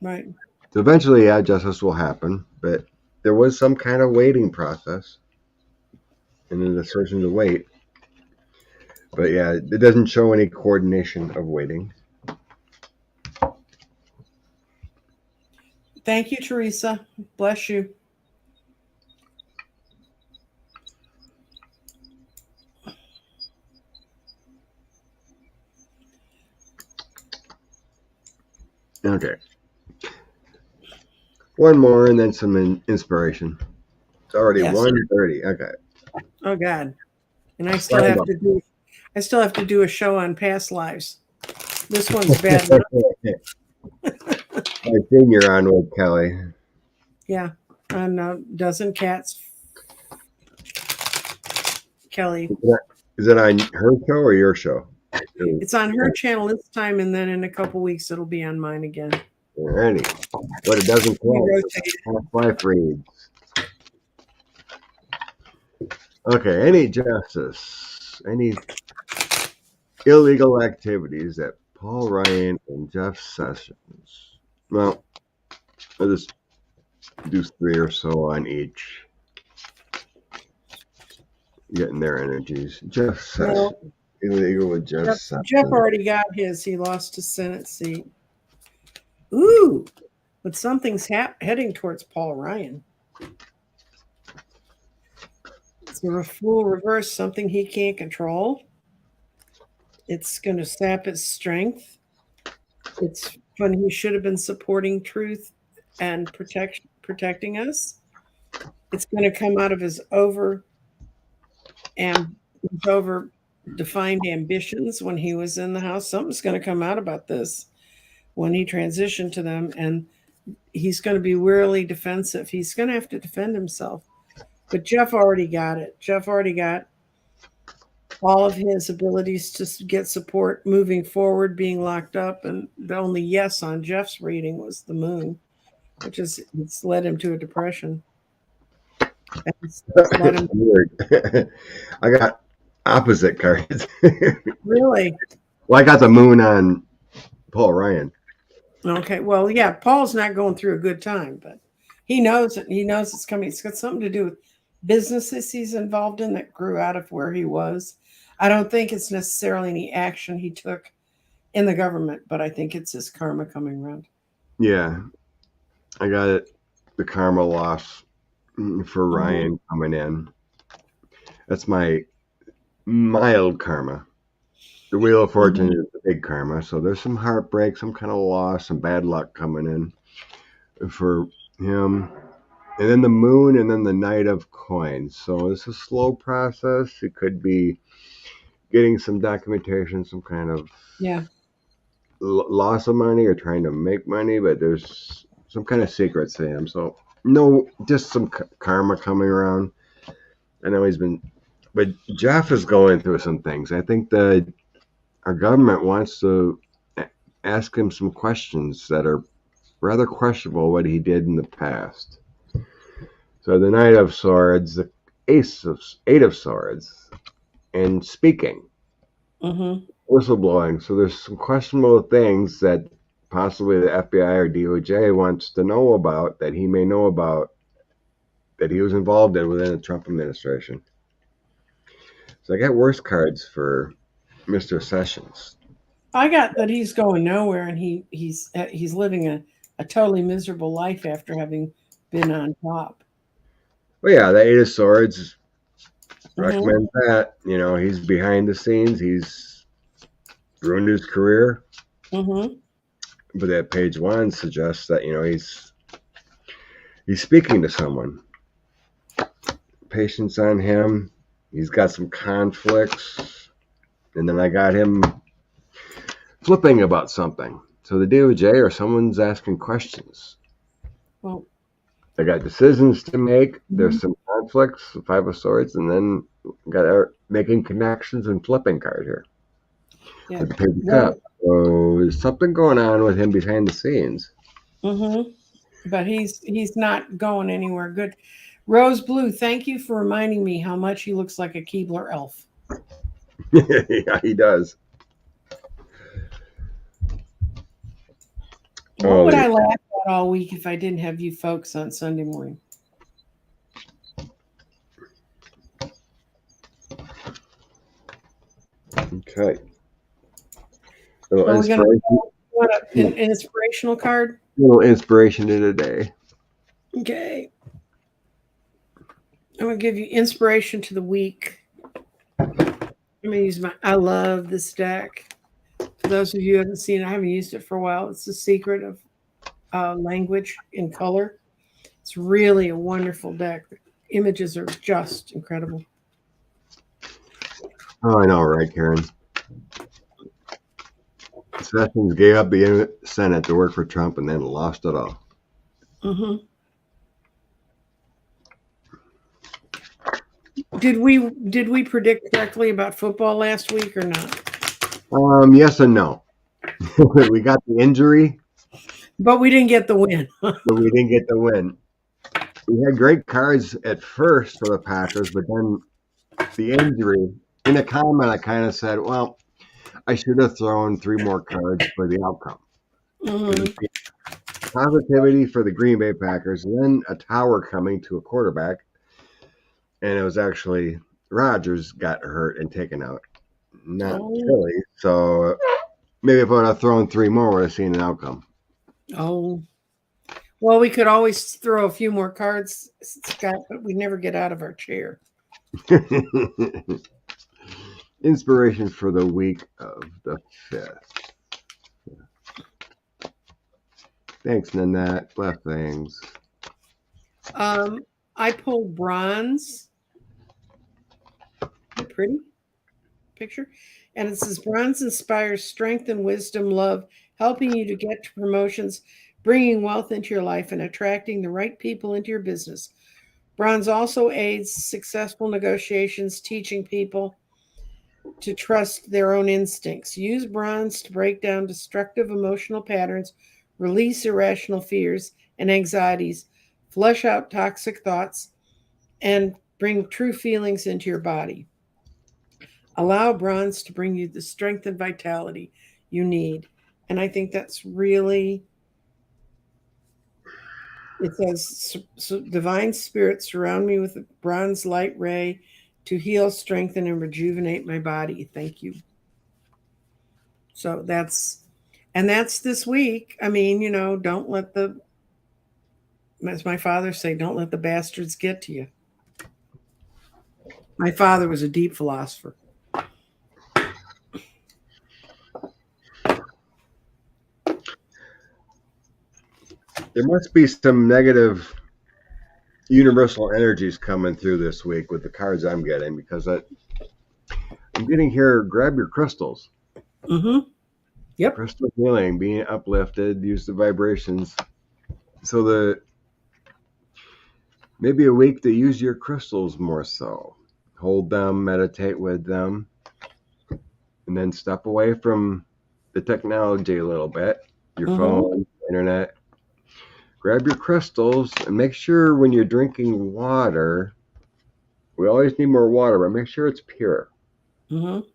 Right. So eventually, yeah, justice will happen, but there was some kind of waiting process and a decision to wait. But yeah, it doesn't show any coordination of waiting. Thank you, Teresa. Bless you. Okay. One more and then some inspiration. It's already 1:30. Okay. Oh God. And I still have to do a show on past lives. This one's bad enough. I think you're on with Kelly. Yeah. On Dozen Cats Kelly. Is it on her show or your show? It's on her channel this time, and then in a couple weeks it'll be on mine again. Alrighty. What it doesn't We tell us, rotate. Half-Life reads. Okay, any justice, any illegal activities that Paul Ryan and Jeff Sessions. Well, I'll just do 3 or so on each. Getting their energies. Jeff Sessions. Well, Illegal with Jeff Sessions. Jeff already got his. He lost his Senate seat. Ooh, but something's heading towards Paul Ryan. It's a full reverse, something he can't control. It's going to sap his strength. It's when he should have been supporting truth and protecting us. It's going to come out of his defined ambitions when he was in the House. Something's going to come out about this when he transitioned to them, and he's going to be wearily defensive. He's going to have to defend himself. But Jeff already got it. Jeff already got all of his abilities to get support moving forward, being locked up, and the only yes on Jeff's reading was the moon, which is it's led him to a depression. Weird. I got opposite cards. Really? Well, I got the moon on Paul Ryan. Okay. Well, yeah, Paul's not going through a good time, but he knows it. He knows it's coming. It's got something to do with businesses he's involved in that grew out of where he was. I don't think it's necessarily any action he took in the government, but I think it's his karma coming around. Yeah. I got it. The karma loss for Ryan coming in. That's my mild karma. The Wheel of Fortune is the big karma. So there's some heartbreak, some kind of loss, some bad luck coming in for him. And then the moon, and then the Knight of Coins. So it's a slow process. It could be getting some documentation, some kind of loss of money or trying to make money, but there's some kind of secrets to him. So no, just some karma coming around. I know but Jeff is going through some things. I think our government wants to ask him some questions that are rather questionable what he did in the past. So the Knight of Swords, the Eight of Swords, and speaking, whistleblowing. So there's some questionable things that possibly the FBI or DOJ wants to know about, that he may know about, that he was involved in within the Trump administration. So I got worse cards for Mr. Sessions. I got that he's going nowhere, and he's living a totally miserable life after having been on top. Well, yeah, the Eight of Swords recommend that. You know, he's behind the scenes. He's ruined his career. But that page 1 suggests that, you know, he's speaking to someone. Patience on him. He's got some conflicts. And then I got him flipping about something. So the DOJ or someone's asking questions. Well, I got decisions to make. There's some conflicts, the Five of Swords, and then got making connections and flipping card here. Yeah. With the Page of Cups. So there's something going on with him behind the scenes. But he's not going anywhere good. Rose Blue, thank you for reminding me how much he looks like a Keebler elf. Yeah, he does. What would I laugh at all week if I didn't have you folks on Sunday morning? Okay. Are we going to an inspirational card? A little inspiration to the day. Okay. I'm going to give you inspiration to the week. I'm going to use I love this deck. For those of you who haven't seen it, I haven't used it for a while. It's the secret of language in color. It's really a wonderful deck. The images are just incredible. Oh, I know, right, Karen? Sessions gave up the Senate to work for Trump and then lost it all. Did we predict correctly about football last week or not? Yes and no. We got the injury, But we didn't get the win. but we didn't get the win. We had great cards at first for the Packers, but then the injury. In a comment, I kind of said, well, I should have thrown 3 more cards for the outcome. Mhm. Positivity for the Green Bay Packers, and then a tower coming to a quarterback, and it was actually Rodgers got hurt and taken out, not Oh. Philly. So maybe if I would have thrown 3 more, would have seen an outcome. Oh. Well, we could always throw a few more cards, Scott, but we never get out of our chair. Inspiration for the week of the 5th. Thanks, Nanette. Blessings. I pulled bronze. Pretty picture. And it says bronze inspires strength and wisdom, love, helping you to get to promotions, bringing wealth into your life, and attracting the right people into your business. Bronze also aids successful negotiations, teaching people to trust their own instincts. Use bronze to break down destructive emotional patterns, release irrational fears and anxieties, flush out toxic thoughts, and bring true feelings into your body. Allow bronze to bring you the strength and vitality you need. And I think that's really, it says, divine spirit surround me with a bronze light ray to heal, strengthen, and rejuvenate my body. Thank you. So that's this week. I mean, don't let as my father say, don't let the bastards get to you. My father was a deep philosopher. There must be some negative universal energies coming through this week with the cards I'm getting, because I'm getting here, grab your crystals. Mm-hmm. Yep. Crystal healing, being uplifted, use the vibrations. So maybe a week to use your crystals more so. Hold them, meditate with them, and then step away from the technology a little bit, your phone, internet. Grab your crystals and make sure when you're drinking water, we always need more water, but make sure it's pure. Mm-hmm.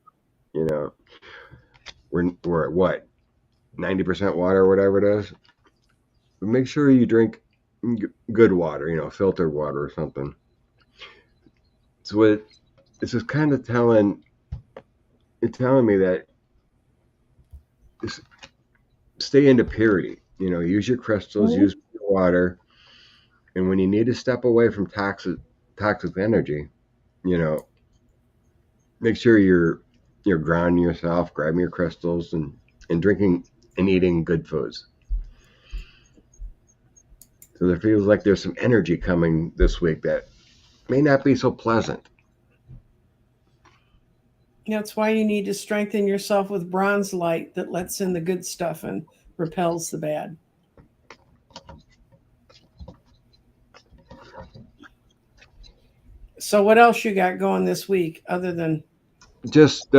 We're at what, 90% water or whatever it is. But make sure you drink good water, filtered water or something. So it's just kind of telling me that just stay into purity. Use your crystals, use water, and when you need to step away from toxic energy, make sure you're grounding yourself, grabbing your crystals, and drinking and eating good foods. So there feels like there's some energy coming this week that may not be so pleasant. That's why you need to strengthen yourself with bronze light that lets in the good stuff and repels the bad. So what else you got going this week other than just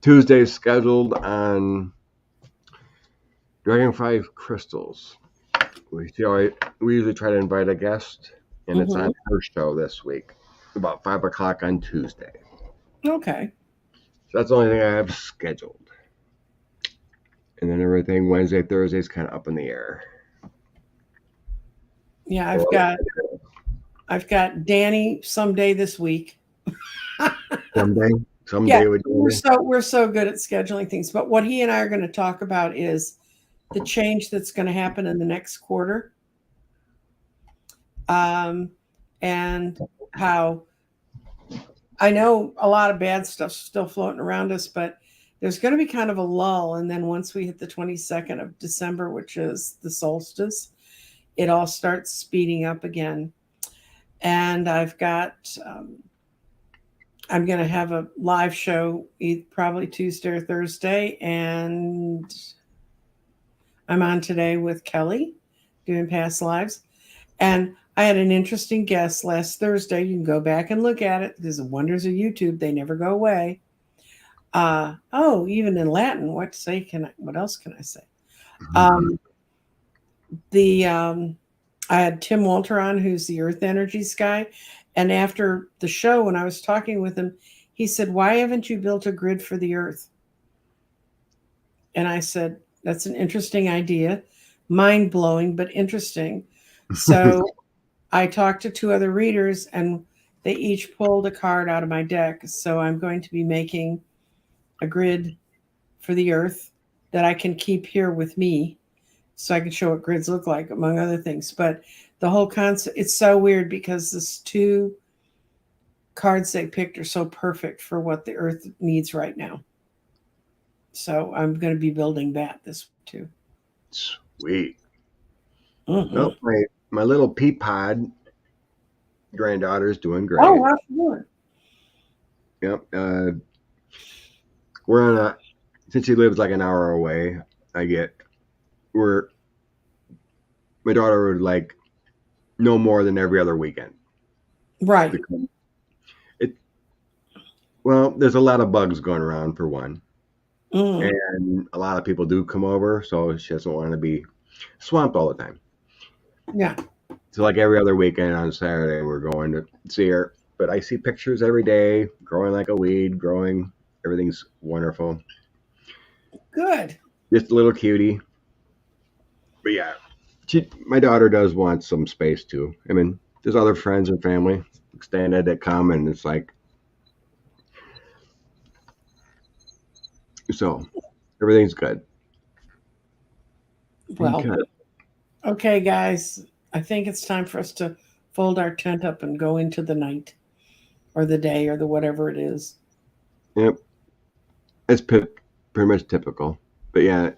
Tuesday scheduled on Dragonfly Crystals. We usually try to invite a guest, and it's on her show this week, about 5 o'clock on Tuesday. Okay. So that's the only thing I have scheduled. And then everything Wednesday, Thursday is kind of up in the air. Yeah, I've got Danny someday this week. Someday Yeah, with Danny. we're so good at scheduling things. But what he and I are going to talk about is the change that's going to happen in the next quarter. And how I know a lot of bad stuff's still floating around us, but there's going to be kind of a lull. And then once we hit the 22nd of December, which is the solstice, it all starts speeding up again. And I've got, I'm going to have a live show probably Tuesday or Thursday. And I'm on today with Kelly doing past lives. And I had an interesting guest last Thursday. You can go back and look at it because the wonders of YouTube, they never go away. Oh, even in Latin, what else can I say? Um, I had Tim Walter on, who's the Earth Energies guy. And after the show, when I was talking with him, he said, "Why haven't you built a grid for the Earth?" And I said, "That's an interesting idea, mind blowing, but interesting." So I talked to two other readers, and they each pulled a card out of my deck. So I'm going to be making a grid for the Earth that I can keep here with me, so I can show what grids look like, among other things. But the whole concept, it's so weird because these two cards they picked are so perfect for what the Earth needs right now. So I'm going to be building that this too. Sweet. Mm-hmm. Well, my little pea pod granddaughter's doing great. Oh, how's she doing? Yep. We're on since she lives like an hour away, my daughter would like no more than every other weekend. Right. Well, there's a lot of bugs going around for one. Mm. And a lot of people do come over, so she doesn't want to be swamped all the time. Yeah. So like every other weekend on Saturday, we're going to see her. But I see pictures every day, growing like a weed, growing. Everything's wonderful. Good. Just a little cutie. But yeah, my daughter does want some space too. I mean, there's other friends and family extended that come, and it's like, so everything's good. Well, okay, guys. I think it's time for us to fold our tent up and go into the night or the day or the whatever it is. Yep. It's pretty much typical. But yeah,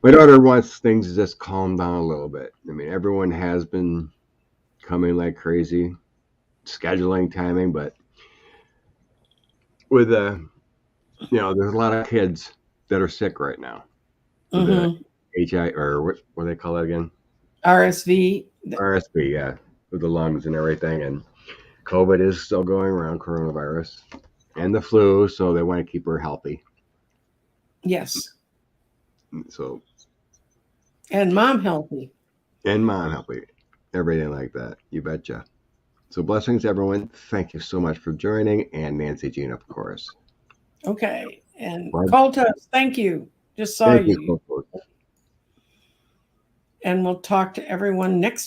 my daughter wants things to just calm down a little bit. I mean, everyone has been coming like crazy, scheduling, timing, but with there's a lot of kids that are sick right now. With the HI, or what do they call it again? RSV. RSV, yeah, with the lungs and everything. And COVID is still going around, coronavirus, and the flu, so they want to keep her healthy. Yes. So. And mom healthy. And mom healthy. Everything like that. You betcha. So blessings, everyone. Thank you so much for joining. And Nancy Jean, of course. Okay. And Cold Toast, thank you. Just saw you. Thank you. And we'll talk to everyone next week.